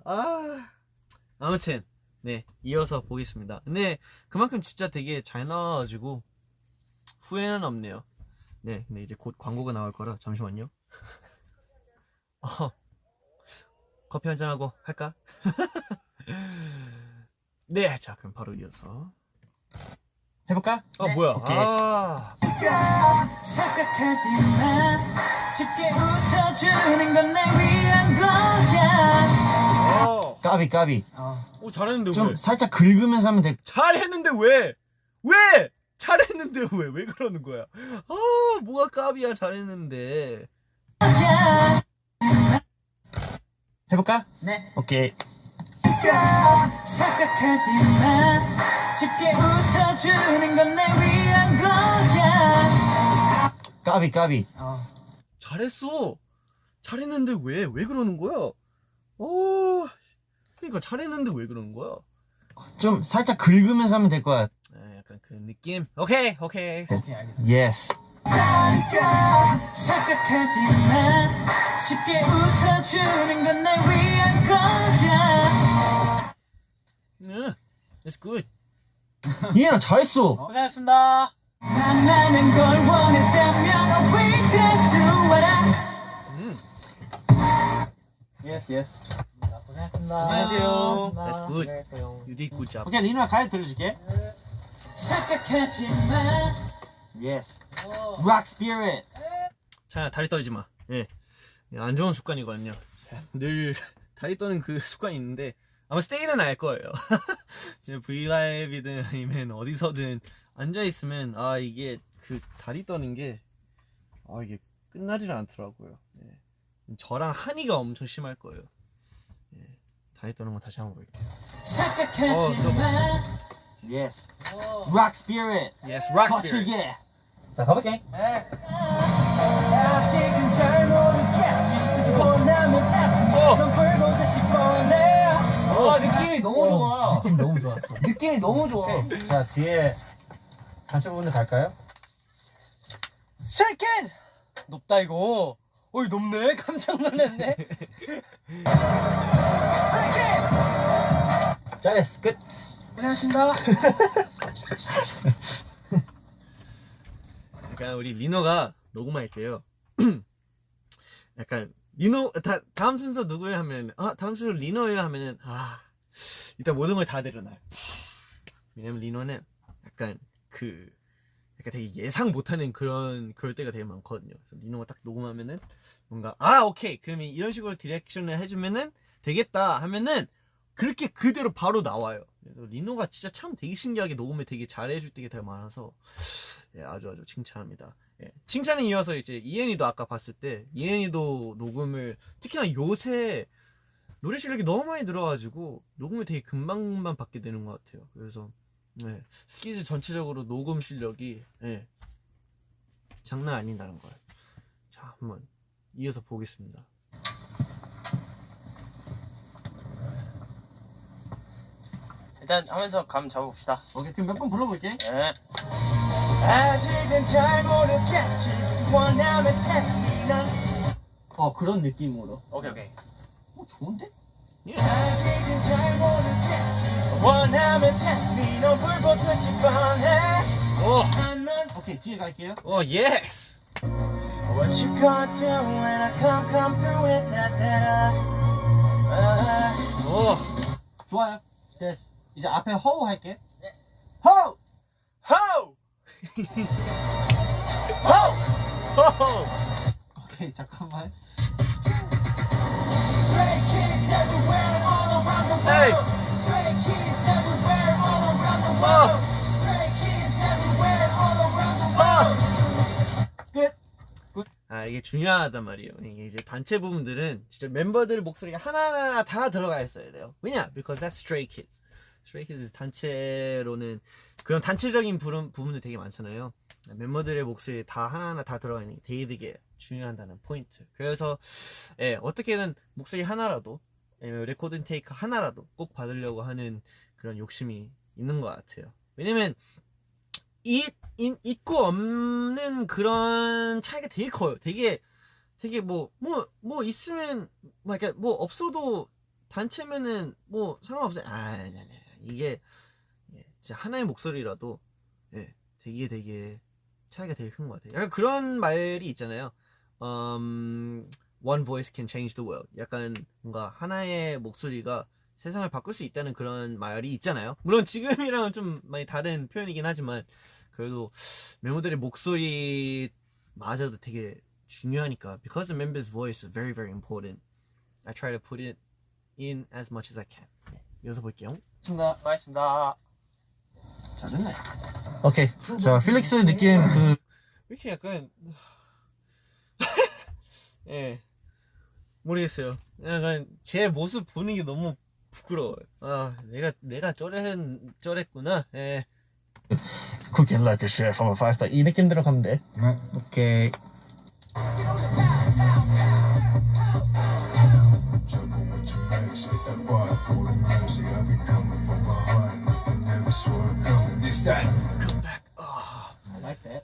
아무튼 네 이어서 보겠습니다. 근데 그만큼 진짜 되게 잘 나와가지고 후회는 없네요. 네 근데 이제 곧 광고가 나올 거라 잠시만요. 커피 한잔하고 할까? 네, 자 그럼 바로 이어서. 해볼까? 아 뭐야? 오케이. 아, 착각하지만 쉽게 웃어주는 건 날 위한 거야. 까비. 오 잘했는데 왜? 좀 살짝 긁으면서 하면 돼. 잘했는데 왜? 왜? 잘했는데 왜? 왜 그러는 거야? 아 뭐가 까비야? 잘했는데. 해볼까? 네. 오케이. 착각하지만 쉽게 웃어주는 건 날 위한 거야. 까비. 잘했어. 잘했는데 왜? 왜 그러는 거야? 그러니까 잘했는데 왜 그러는 거야? 좀 살짝 긁으면서 하면 될 거야. 아, 약간 그 느낌. 오케이. 예스. 착각하지만 쉽게 웃어주는 건 날 위한 거야. It's good. 이해나 잘했어. 고생하셨습니다. 만나는 걸 원했다면 wait to do what I 예스. 고생하셨습니다. 안녕하세요. That's good. You did good job. 오케이, 리누야 가이드 들려줄게. 착각하지만 예스. 락 스피릿. 자, 다리 떨지 마. 예. 안 좋은 습관이거든요. 늘 다리 떠는 그 습관이 있는데 아마 스테이는 알 거예요. 지금 브이라이브든 아니면 어디서든 앉아 있으면 이게 그 다리 떠는 게 이게 끝나질 않더라고요. 예. 저랑 한이가 엄청 심할 거예요. 예. 다리 떠는 거 다시 한번 볼게요. 착각하지만 예스. 락 스피릿. Yes, rock spirit. 거칠게. 자, 가볼게. 아직은 잘 모르겠지. 그저 원하면 다스미 넌 불보듯이 뻔해. 느낌이 너무 좋아. 느낌 너무 좋았어. 느낌이 너무 좋아. 자, 뒤에 단체 부분을 갈까요? 스트레이키즈. 높다 이거. 어이 높네. 깜짝 놀랐네. 스트레이키즈. 잘했어. 끝. 고생하셨습니다. 약간 우리 리노가 녹음할 때요. 약간 리노 다음 순서 누구예요 하면 다음 순서 리노예요 하면은 일단 모든 걸 다 내려놔요. 왜냐면 리노는 약간 약간 되게 예상 못하는 그럴 때가 되게 많거든요. 그래서 리노가 딱 녹음하면은 뭔가 오케이 그러면 이런 식으로 디렉션을 해주면은 되겠다 하면은 그렇게 그대로 바로 나와요. 그래서 리노가 진짜 참 되게 신기하게 녹음을 되게 잘해줄 때가 되게 많아서 아주 칭찬합니다. 칭찬에 이어서 이제 이엔이도 아까 봤을 때 이엔이도 녹음을 특히나 요새 노래 실력이 너무 많이 늘어가지고 녹음을 되게 금방금방 받게 되는 것 같아요. 그래서 스키즈 전체적으로 녹음 실력이 장난 아닌다는 걸. 자, 한번 이어서 보겠습니다. 일단 하면서 감 잡아봅시다. 오케이, 그럼 몇 번 불러볼게. 네. 아직은 잘 모르겠지. 원하면 다스미 넌 그런 느낌으로. 오케이. 좋은데? 아직은 잘 모르겠지. 원하면 다스미 넌 불보듯이 뻔해. 오케이, 뒤에 갈게요. 예스. What you gonna do when I come through with that 좋아요. 됐어. 이제 앞에 허우 할게. Ho! 호우! 호우! 오케이, 잠깐만. Stray kids everywhere all around the Hey! world. Stray kids everywhere all around the world. Stray kids everywhere all around the world. 이게 중요하단 말이에요. 이게 이제 단체 부분들은 진짜 멤버들 목소리가 하나하나 다 들어가 있어야 돼요. 왜냐? Because that's Stray Kids. Stray Kids 단체로는 그런 단체적인 부분들 되게 많잖아요. 멤버들의 목소리 다 하나하나 다 들어가 있는 게 되게 중요하다는 포인트. 그래서 어떻게든 목소리 하나라도 레코딩 테이크 하나라도 꼭 받으려고 하는 그런 욕심이 있는 것 같아요. 왜냐면 있고 없는 그런 차이가 되게 커요. 되게 뭐 있으면 뭐 없어도 단체면은 뭐 상관없어요. 이게 진짜 하나의 목소리라도 되게 차이가 되게 큰 것 같아요. 약간 그런 말이 있잖아요. One voice can change the world. 약간 뭔가 하나의 목소리가 세상을 바꿀 수 있다는 그런 말이 있잖아요. 물론 지금이랑은 좀 많이 다른 표현이긴 하지만 그래도 멤버들의 목소리마저도 되게 중요하니까 because the members' voice is very very important. I try to put it in as much as I can. 네, 이어서 볼게요. 수고하셨습니다. 잘했네. 오케이. 자, 필릭스 느낌 그 이렇게 약간 예 모르겠어요. 약간 제 모습 보는 게 너무 부끄러워요. 아 내가 쩌랬구나. 예. cooking like a chef from a 5-star 이 느낌대로 가면 돼. 오케이. Juggle with your legs, hit that vibe, golden mercy. I've been coming from behind, I never saw it coming. This that, Come back. 아, I like that.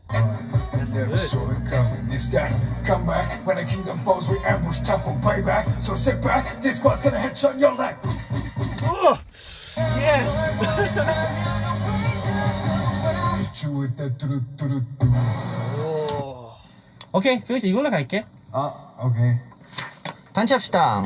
that's never good. saw it coming. This that, come back. When the kingdom falls, we ambush, time for playback. So sit back, this squad's gonna headshot your leg. Oh, yes. Hit you with that do-do-do-do-do. 오. 오케이, 필릭스 이걸로 갈게. Okay. 단체 합시다.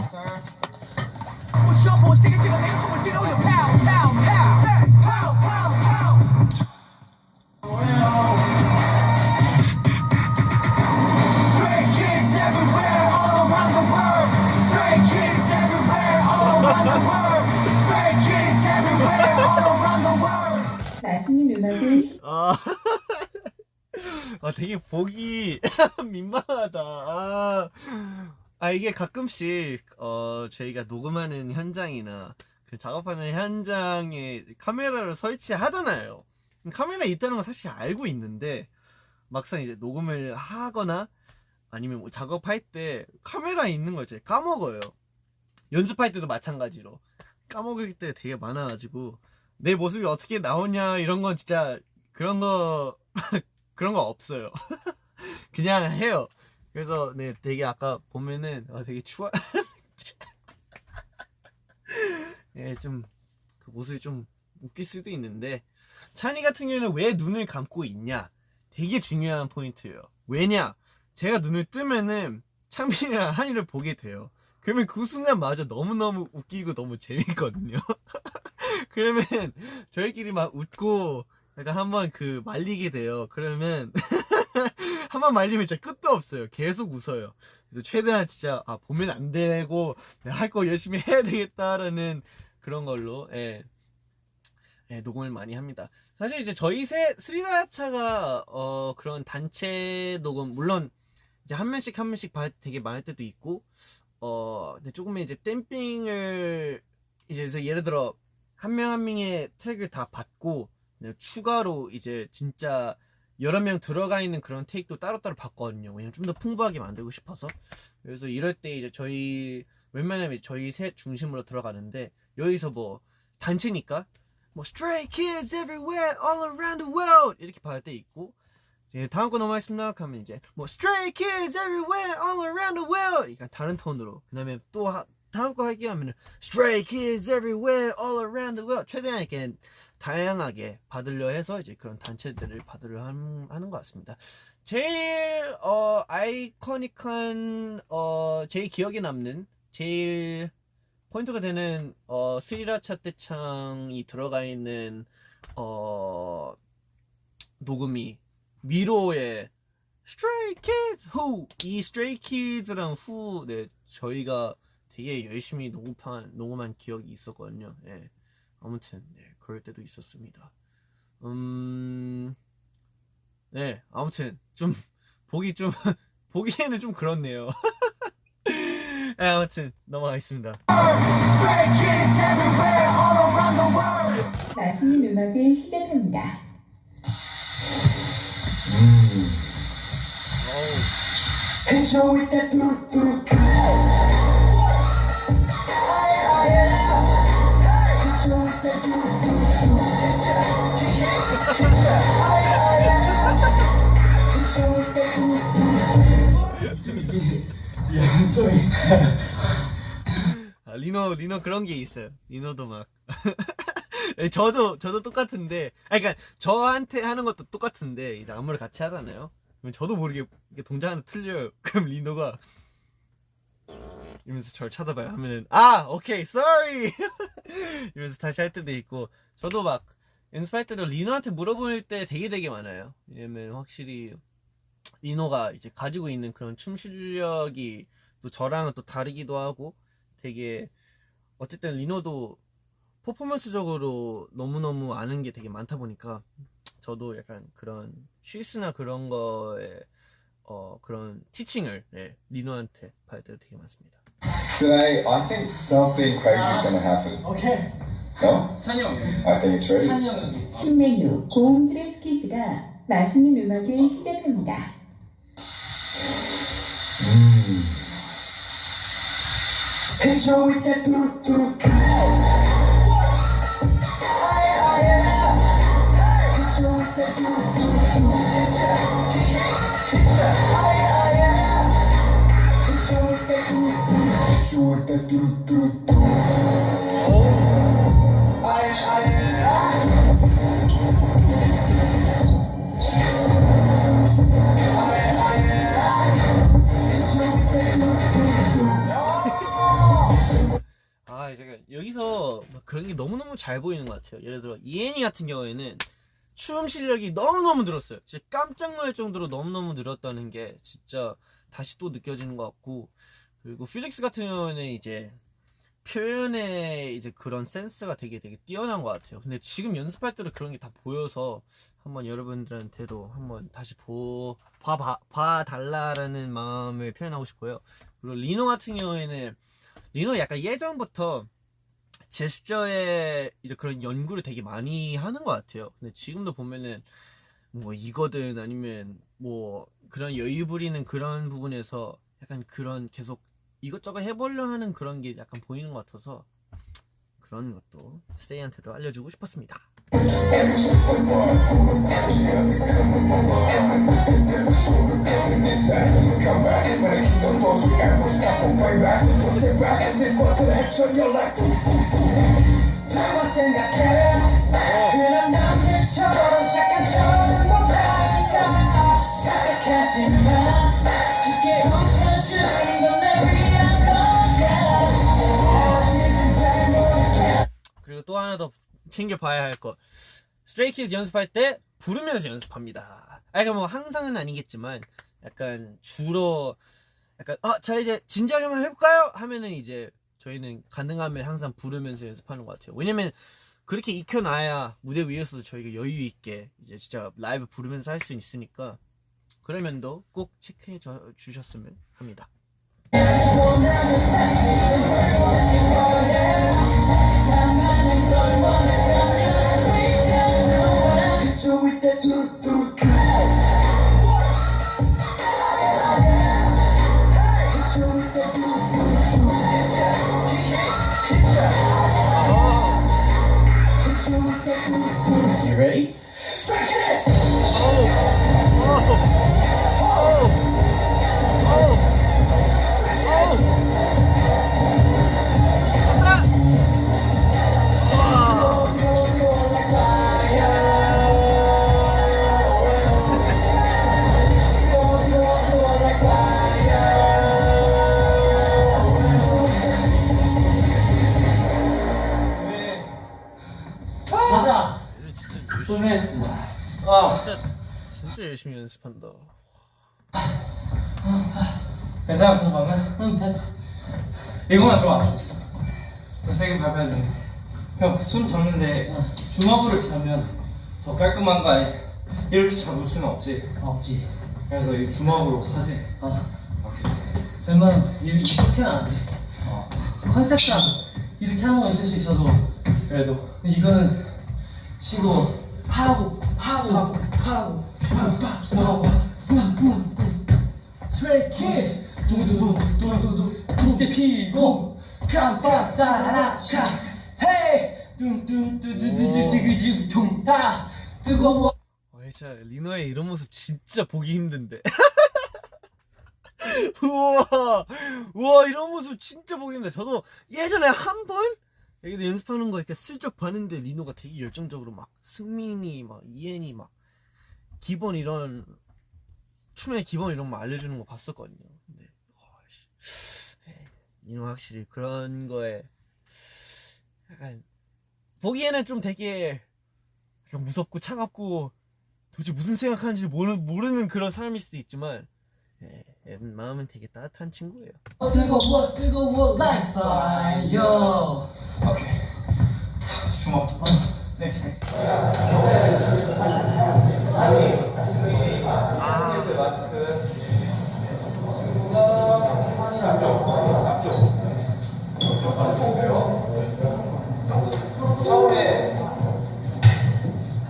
Stray kids everywhere, all around the world. Stray kids everywhere, all around the world. Stray kids everywhere, all around the world. 맛있는 음악을 아, 아 되게 보기 민망하다. 이게 가끔씩 저희가 녹음하는 현장이나 그 작업하는 현장에 카메라를 설치하잖아요. 카메라 있다는 건 사실 알고 있는데 막상 이제 녹음을 하거나 아니면 뭐 작업할 때 카메라 있는 걸 제가 까먹어요. 연습할 때도 마찬가지로 까먹을 때 되게 많아가지고 내 모습이 어떻게 나오냐 이런 건 진짜 그런 거 그런 거 없어요. 그냥 해요. 그래서 네 되게 아까 보면은 되게 추워. 네, 좀 그 모습이 좀 웃길 수도 있는데 찬이 같은 경우에는 왜 눈을 감고 있냐 되게 중요한 포인트예요. 왜냐 제가 눈을 뜨면은 창빈이랑 한이를 보게 돼요. 그러면 그 순간마저 너무너무 웃기고 너무 재밌거든요. 그러면 저희끼리 막 웃고 약간 한번 그 말리게 돼요. 그러면 한번 말리면 진짜 끝도 없어요. 계속 웃어요. 그래서 최대한 진짜 보면 안 되고 내가 할 거 열심히 해야 되겠다라는 그런 걸로 녹음을 많이 합니다. 사실 이제 저희 스리라차가 그런 단체 녹음 물론 이제 한 명씩 되게 많을 때도 있고 근데 조금은 이제 댐핑을 이제 예를 들어 한 명 한 명의 트랙을 다 받고 추가로 이제 진짜 여러 명 들어가 있는 그런 테이크도 따로따로 봤거든요. 왜냐면 좀 더 풍부하게 만들고 싶어서. 그래서 이럴 때 이제 웬만하면 저희 셋 중심으로 들어가는데 여기서 뭐 단체니까 뭐 Stray Kids Everywhere All Around the World 이렇게 받을 때 있고 이제 다음 거 넘어가겠습니다 하면 이제 뭐 Stray Kids Everywhere All Around the World 그러니까 다른 톤으로 그 다음에 또 다음 거 할게요 하면 Stray Kids Everywhere All Around the World 최대한 이렇게 다양하게 받으려 해서 이제 그런 단체들을 받으려 하는 것 같습니다. 제일 아이코닉한 제일 기억에 남는 제일 포인트가 되는 스리라차 떼창이 들어가 있는 녹음이 미로의 Stray Kids Who 이 Stray Kids랑 Who 네 저희가 되게 열심히 녹음한 기억이 있었거든요. 예. 아무튼 네, 그럴 때도 있었습니다. 네, 아무튼 좀 보기에는 좀 그렇네요. 네, 아무튼 넘어가겠습니다. Stray kids everywhere, all around the world. 맛있는 음악을 시작합니다. Hit you with that do-do-do. 리노 그런 게 있어요. 리노도 막 저도 똑같은데 그러니까 저한테 하는 것도 똑같은데 이제 안무를 같이 하잖아요. 그럼 저도 모르게 이게 동작 하나 틀려요. 그럼 리노가 이러면서 저를 쳐다봐요. 하면은 오케이 sorry 이러면서 다시 할 때도 있고, 저도 막 연습할 때도 리노한테 물어볼 때 되게 많아요. 왜냐면 확실히 리노가 이제 가지고 있는 그런 춤 실력이 또 저랑은 또 다르기도 하고, 되게 어쨌든 리노도 퍼포먼스적으로 너무너무 아는 게 되게 많다 보니까 저도 약간 그런 실수나 그런 거에 그런 티칭을 리노한테 받을 때도 되게 많습니다. Today, I think something crazy is gonna happen. 오케이. No? 찬이 형. I think it's ready. 찬이 형이. 신메뉴 고음질의 스키즈가 맛있는 음악을 시작합니다. Hit you with that do. 제가 여기서 막 그런 게 너무너무 잘 보이는 것 같아요. 예를 들어 이엔이 같은 경우에는 춤 실력이 너무너무 늘었어요. 진짜 깜짝 놀랄 정도로 너무너무 늘었다는 게 진짜 다시 또 느껴지는 것 같고, 그리고 필릭스 같은 경우에는 이제 표현의 이제 그런 센스가 되게 뛰어난 것 같아요. 근데 지금 연습할 때도 그런 게 다 보여서 한번 여러분들한테도 한번 다시 봐달라라는 마음을 표현하고 싶고요. 그리고 리노 같은 경우에는 리노 약간 예전부터 제스처에 이제 그런 연구를 되게 많이 하는 것 같아요. 근데 지금도 보면은 뭐 이거든 아니면 뭐 그런 여유 부리는 그런 부분에서 약간 그런 계속 이것저것 해보려 하는 그런 게 약간 보이는 것 같아서 그런 것도 스테이한테도 알려주고 싶었습니다. 그런 남들처럼 착한 척은 못하니까 생각하지 마. 쉽게 웃어주는 건 날 위한 거야. 아직은 잘 모르겠어. 그리고 또 하나 더 챙겨봐야 할 거, 스트레이키즈 연습할 때 부르면서 연습합니다. 그러니까 뭐 항상은 아니겠지만 약간 주로 약간 자 이제 진지하게 한번 해볼까요? 하면은 이제 저희는 가능하면 항상 부르면서 연습하는 것 같아요. 왜냐면 그렇게 익혀놔야 무대 위에서도 저희가 여유 있게 이제 진짜 라이브 부르면서 할 수 있으니까 그런 면도 꼭 체크해 주셨으면 합니다. You ready? 가자. 진짜 고생했습니다. 진짜 열심히 연습한다. 괜찮았어 방금? 응 됐어. 이거만 좀 아쉬웠어. 더 세게 밟아야 돼. 형 손 잡는데 주먹으로 잡으면 더 깔끔한 거 아니? 이렇게 잡을 수는 없지. 없지. 그래서 이 주먹으로 하지. 웬만하면 이렇게는 안 하지. 컨셉상 이렇게 하는 건 있을 수 있어도 그래도 이거는 치고 파고 스트레이키즈 두두두 붕대 피고 깜빡 따라샤 헤이 둥둥두두두두두두 둥다 뜨거워. 진짜 리노의 이런 모습 진짜 보기 힘든데. 우와 이런 모습 진짜 보기 힘들어. 저도 예전에 한 번 여기도 연습하는 거 이렇게 슬쩍 봤는데 리노가 되게 열정적으로 막 승민이 막 이엔이 막 기본 이런 춤의 기본 이런 거 알려주는 거 봤었거든요. 근데 리노 확실히 그런 거에 약간 보기에는 좀 되게 약간 무섭고 차갑고 도대체 무슨 생각하는지 모르는 그런 사람일 수도 있지만 마음은 되게 따뜻한 친구예요. 뜨거워 뜨거워 like fire. 오케이. 주먹. 네.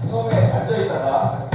처음에 앉아있다가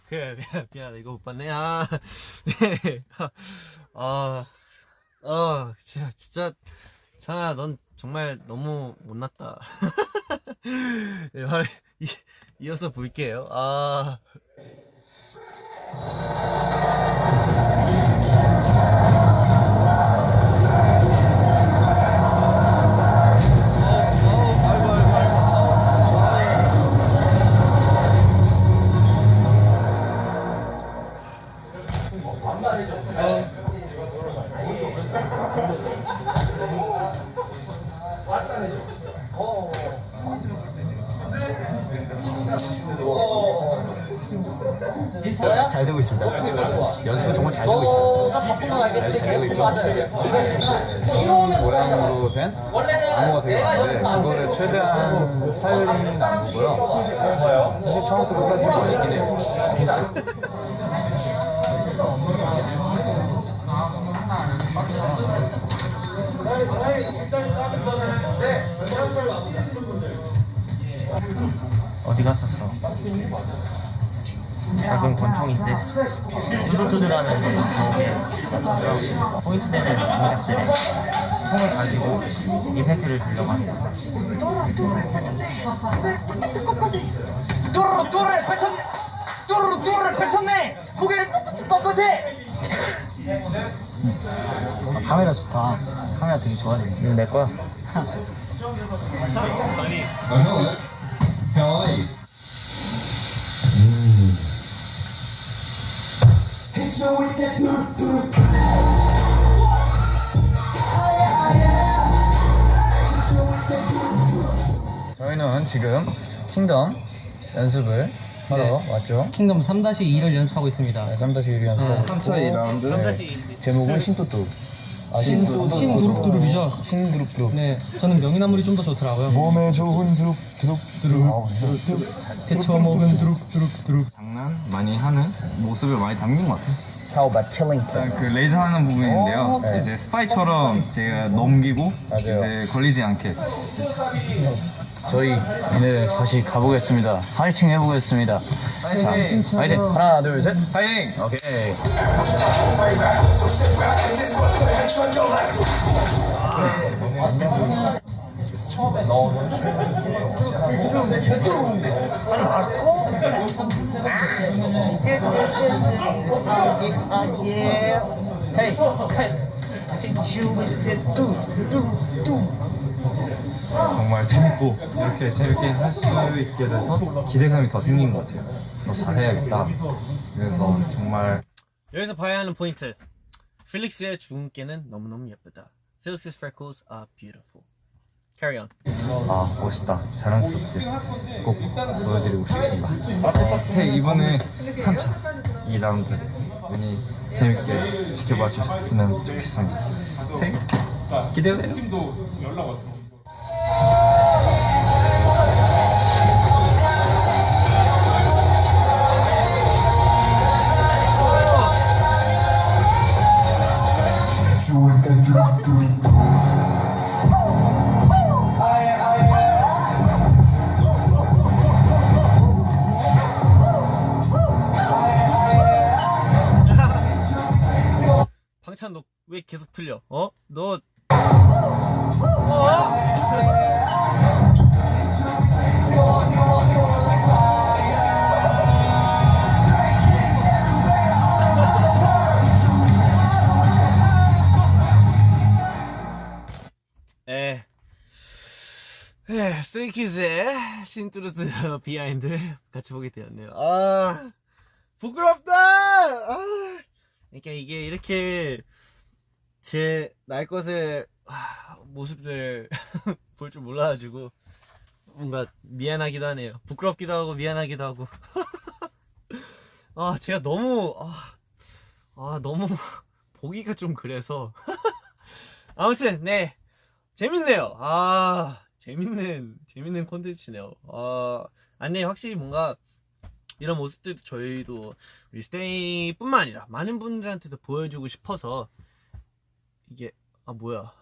그래 미안하다 이거 못 봤네. 진짜 찬아 넌 정말 너무 못났다. 네, 바로 이어서 볼게요. 잘 되고 있습니다. 연습은 정말 잘 되고 있어요. 잘 되고 있고 모양으로 된 암호가 되게 많은데 그거를 최대한 사용이 나누고요. 사실 처음부터 끝까지 멋있긴 해요. 어디 갔었어? 작은 권총인데 두들두들하는 저게 포인트 되는 동작들에 총을 가지고 이펙트를 주려고 합니다. 뚜루뚜루를 뱉었네. 고개를 떳떳해. 카메라 좋다. 카메라 되게 좋아하네. 이거 내 거야. 형이 저희는 지금 킹덤 연습을 하러 왔죠. 킹덤 3-2를 연습하고 있습니다. 3-1 연습하고 3차 2라운드 제목은 신뚜뚜. 신두릅두릅이죠? 신두릅두릅. 네, 저는 명이나물이 좀 더 좋더라고요. 몸에 좋은 두릅두릅. 데쳐 먹은 두릅두릅두릅. 장난 많이 하는 모습을 많이 담긴 것 같아요. How about killing 일단 그 레이저 하는 부분인데요. 네. 이제 스파이처럼 제가 넘기고 맞아요. 이제 걸리지 않게. 저희 오늘 다시 가보겠습니다. 파이팅 해보겠습니다. 파이팅! 자, 파이팅! 하나, 둘, 셋. 파이팅! 오케이. 정말 재밌고 이렇게 재밌게 할 수 있게 돼서 기대감이 더 생긴 것 같아요. 더 잘해야겠다. 그래서 정말 여기서 봐야 하는 포인트. 필릭스의 주근깨는 너무너무 예쁘다. Felix's freckles are beautiful. Carry on. 아 멋있다. 자랑스럽게 꼭 보여드리고 싶습니다. 스테이 이번에 3차 2라운드 많이 재밌게 지켜봐 주셨으면 좋겠습니다. 스테이 기대해요. 좋은 계속 틀려. 너 스트레이키즈의 신뚜루드 비하인드 같이 보게 되었네요. 아, 부끄럽다. 그러니까 이게 이렇게 제 날 것의 모습들 볼 줄 몰라가지고 뭔가 미안하기도 하네요. 부끄럽기도 하고 미안하기도 하고. 제가 너무 너무 보기가 좀 그래서 아무튼 네, 재밌네요. 재밌는 콘텐츠네요. 네, 확실히 뭔가 이런 모습들도 저희도 우리 스테이뿐만 아니라 많은 분들한테도 보여주고 싶어서 이게 뭐야,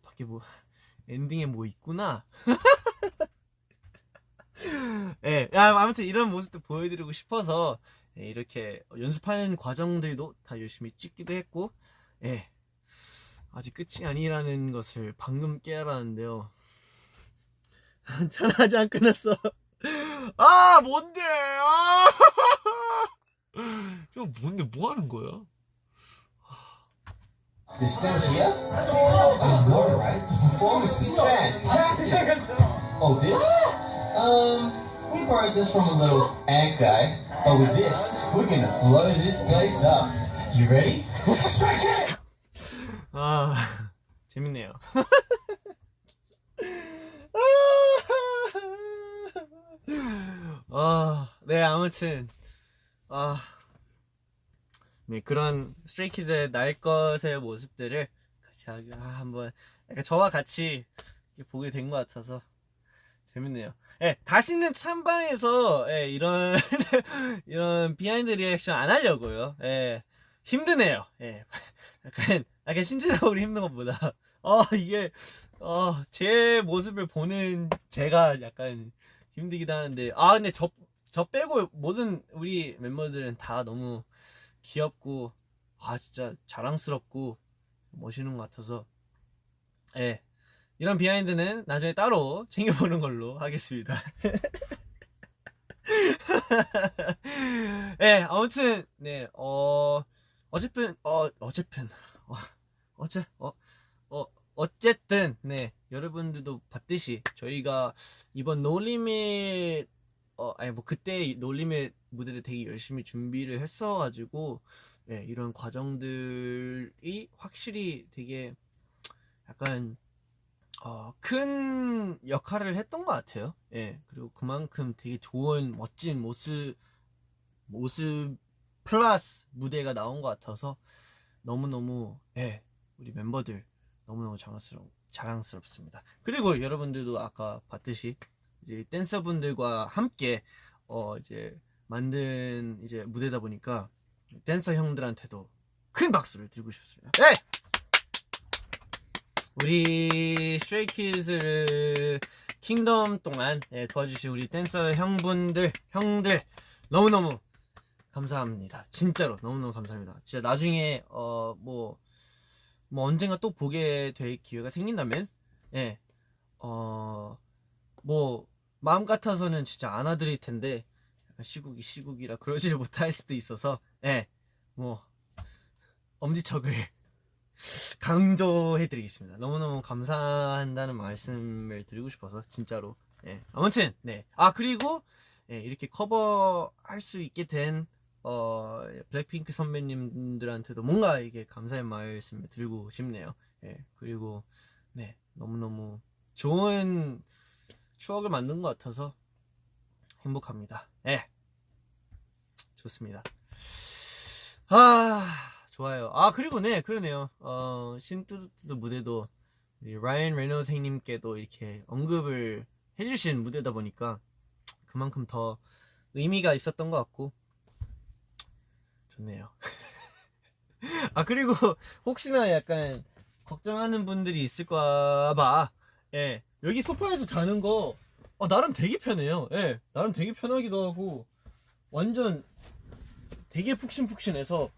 밖에 뭐 엔딩에 뭐 있구나. 네, 아무튼 이런 모습도 보여드리고 싶어서 이렇게 연습하는 과정들도 다 열심히 찍기도 했고, 아직 끝이 아니라는 것을 방금 깨달았는데요. 아직 안 끝났어. 뭔데? 저거 뭔데, 뭐 하는 거야? This thing here? I know, right? The performance is fantastic! Oh, this? We borrowed this from a little ant guy, but with this, we're gonna blow this place up. You ready? Strike it! 재밌네요. 네, 아무튼 네, 그런 스트레이키즈의 날 것의 모습들을 같이 한번 약간 저와 같이 보게 된 것 같아서 재밌네요. 다시는 찬방에서 이런 이런 비하인드 리액션 안 하려고요. 힘드네요. 약간 심리적으로 힘든 것보다 이게 제 모습을 보는 제가 약간 힘들기도 하는데 근데 저 빼고 모든 우리 멤버들은 다 너무 귀엽고 진짜 자랑스럽고 멋있는 것 같아서 이런 비하인드는 나중에 따로 챙겨보는 걸로 하겠습니다. 아무튼 네, 어쨌든 네, 여러분들도 봤듯이 저희가 이번 노리밋 그때 노리밋 무대를 되게 열심히 준비를 했어가지고 이런 과정들이 확실히 되게 약간 큰 역할을 했던 것 같아요. 그리고 그만큼 되게 좋은 멋진 모습 플러스 무대가 나온 것 같아서 너무너무 우리 멤버들 너무너무 자랑스럽습니다. 그리고 여러분들도 아까 봤듯이 이제 댄서분들과 함께 이제 만든 이제 무대다 보니까 댄서 형들한테도 큰 박수를 드리고 싶습니다. 우리 스트레이키즈를 킹덤 동안 도와주신 우리 댄서 형들 너무너무 감사합니다. 진짜로 너무너무 감사합니다. 진짜 나중에 뭐 언젠가 또 보게 될 기회가 생긴다면 뭐 마음 같아서는 진짜 안아드릴 텐데 시국이라 그러지를 못할 수도 있어서 뭐 엄지척을 강조해드리겠습니다. 너무너무 감사한다는 말씀을 드리고 싶어서 진짜로. 아무튼 네, 그리고 이렇게 커버할 수 있게 된 블랙핑크 선배님들한테도 뭔가 이게 감사의 말씀을 드리고 싶네요. 그리고 네, 너무너무 좋은 추억을 만든 것 같아서 행복합니다. 좋습니다. 좋아요. 그리고 네, 그러네요. 신뚜루뚜드 무대도 우리 라이언 레노즈 형님께도 이렇게 언급을 해주신 무대다 보니까 그만큼 더 의미가 있었던 것 같고 좋네요. 그리고 혹시나 약간 걱정하는 분들이 있을까봐 여기 소파에서 자는 거 나름 되게 편해요. 나름 되게 편하기도 하고 완전 되게 푹신푹신해서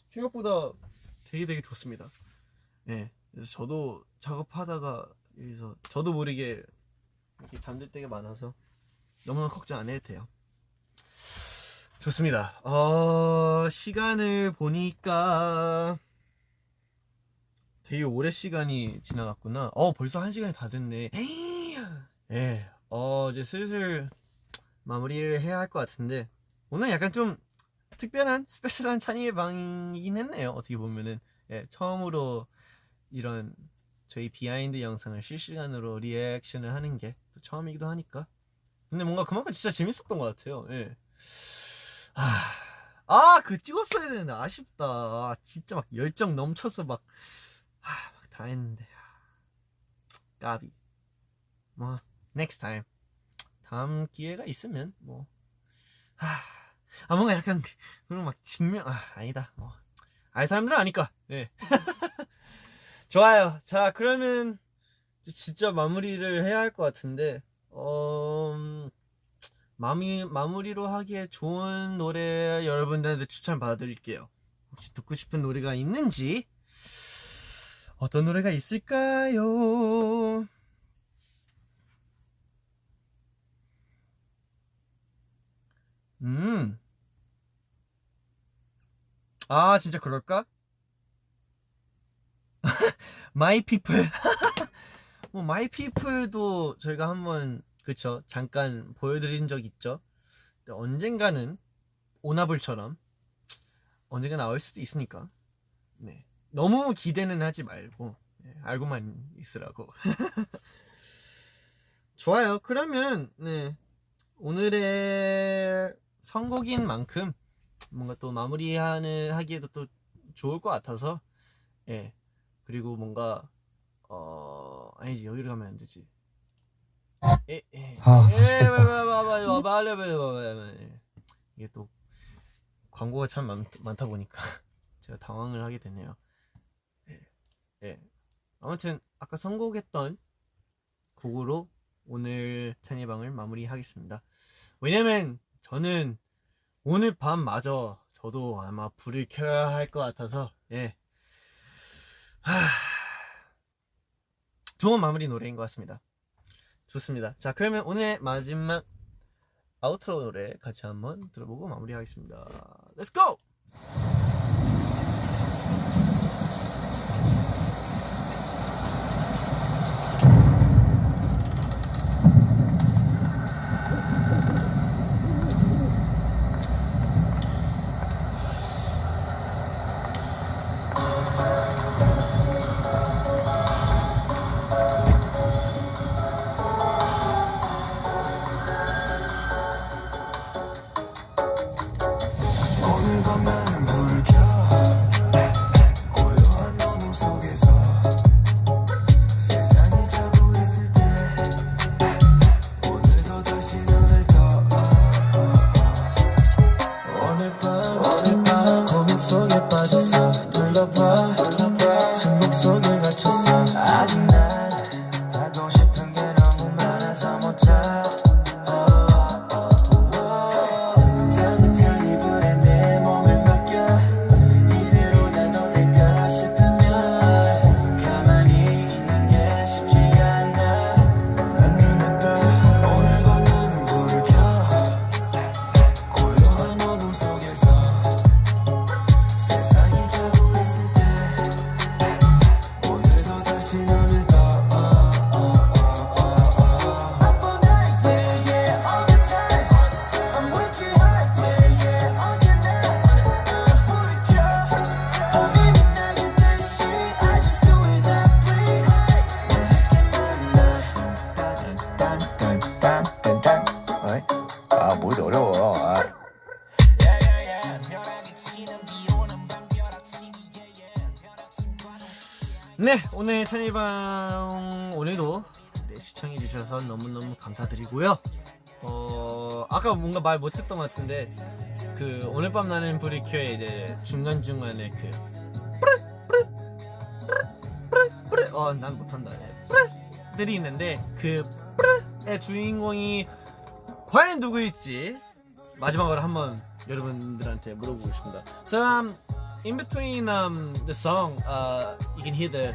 생각보다 되게 좋습니다. 예. 그래서 저도 작업하다가 여기서 저도 모르게 이렇게 잠들 때가 많아서 너무 걱정 안 해도 돼요. 좋습니다. 시간을 보니까 되게 오래 시간이 지나갔구나. 벌써 1시간이 다 됐네. 예. 이제 슬슬 마무리를 해야 할 것 같은데 오늘 약간 좀 특별한 스페셜한 찬이의 방이긴 했네요. 어떻게 보면은 예, 처음으로 이런 저희 비하인드 영상을 실시간으로 리액션을 하는 게 또 처음이기도 하니까. 근데 뭔가 그만큼 진짜 재밌었던 것 같아요. 예. 그 찍었어야 되는데 아쉽다. 진짜 막 열정 넘쳐서 막 다 했는데 까비. 뭐 next time 다음 기회가 있으면 뭐 뭔가 약간 그런 막 증명 아니다. 뭐 알 사람들은 아니까. 네. 좋아요. 자 그러면 진짜 마무리를 해야 할 것 같은데 마무리로 하기에 좋은 노래 여러분들한테 추천 받아드릴게요. 혹시 듣고 싶은 노래가 있는지 어떤 노래가 있을까요? 진짜 그럴까? 마이 피플. 뭐 마이 피플도 저희가 한번 그쵸 잠깐 보여드린 적 있죠. 근데 언젠가는 오나불처럼 언젠가 나올 수도 있으니까 네 너무 기대는 하지 말고 네, 알고만 있으라고. 좋아요. 그러면 네 오늘의 선곡인 만큼 뭔가 또 마무리하기에도 또 좋을 것 같아서 예 그리고 뭔가 아니지 여기로 가면 안 되지. 이게 또 광고가 참 많다 보니까 제가 당황을 하게 되네요. 아무튼 아까 선곡했던 곡으로 오늘 찬이방을 마무리하겠습니다. 왜냐면 저는 오늘 밤마저 저도 아마 불을 켜야 할 것 같아서 좋은 마무리 노래인 것 같습니다. 좋습니다. 자 그러면 오늘 마지막 아우트로 노래 같이 한번 들어보고 마무리하겠습니다. Let's go! 오늘 밤 나는 불을 켜 고요한 어둠 속에서 세상이 자고 있을 때 오늘도 다시 너를 떠 오늘 밤 고민 속에 빠졌어 둘러봐 침묵 속에 갇혔어 아직 난 하고 싶은 게 너무 많아서 못 자. 뭐 이렇게 어려워. 네 오늘 찬이방 오늘도 시청해주셔서 너무너무 감사드리고요. 아까 뭔가 말 못했던 것 같은데 그 오늘 밤 나는 불이 켜에 이제 중간중간에 그 난 못한다 들이 있는데 그 의 주인공이 과연 누구일지 마지막으로 한번 여러분들한테 물어보고 싶습니다. So in between the song, you can hear the.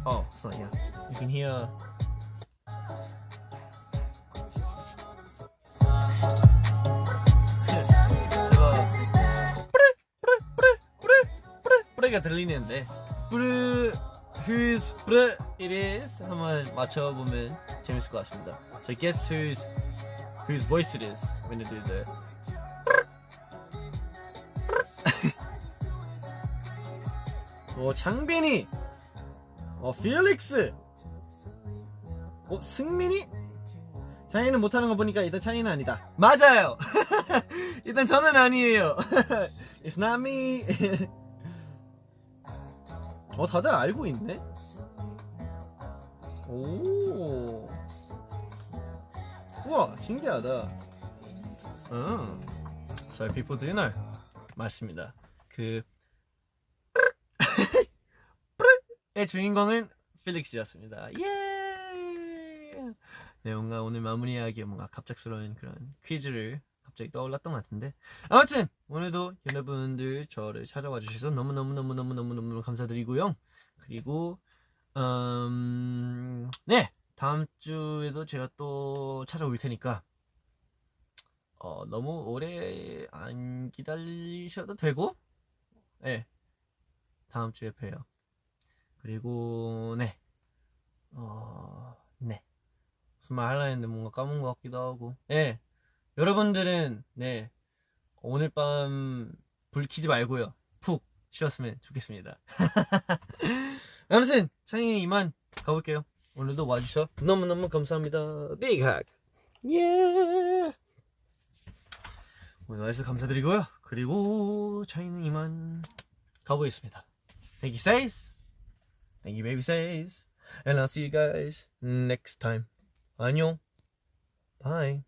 Oh, sorry, yeah. You can hear. 뿌레가 들리는데 뿌르 whose 뿌르 it is 한번 맞춰보면 재밌을 것 같습니다. So guess whose voice it is when you do that. 장빈이, 필릭스, 승민이. 찬이는 못하는 거 보니까 일단 찬이는 아니다. 맞아요. 일단 저는 아니에요. It's not me. 다들 알고 있네. 오, 우와, 신기하다. So people do know. 맞습니다. 의 주인공은 필릭스였습니다. 예. 네, 뭔가 오늘 마무리하기에 뭔가 갑작스러운 그런 퀴즈를 갑자기 떠올랐던 것 같은데, 아무튼 오늘도 여러분들 저를 찾아와 주셔서 너무 감사드리고요. 그리고 네, 다음 주에도 제가 또 찾아올 테니까 너무 오래 안 기다리셔도 되고, 네, 다음 주에 봬요. 그리고 네, 네, 무슨 말 하려 했는데 뭔가 까먹은 것 같기도 하고, 네, 여러분들은 네, 오늘 밤 불 켜지 말고요, 푹 쉬었으면 좋겠습니다. 아무튼 창이 이만 가볼게요. 오늘도 와주셔서 너무너무 감사합니다. 빅 학. 예. 오늘 와주셔서 감사드리고요. 그리고 창이는 이만 가보겠습니다. Thank you, says. Thank you, baby, says. And I'll see you guys next time. 안녕. Bye.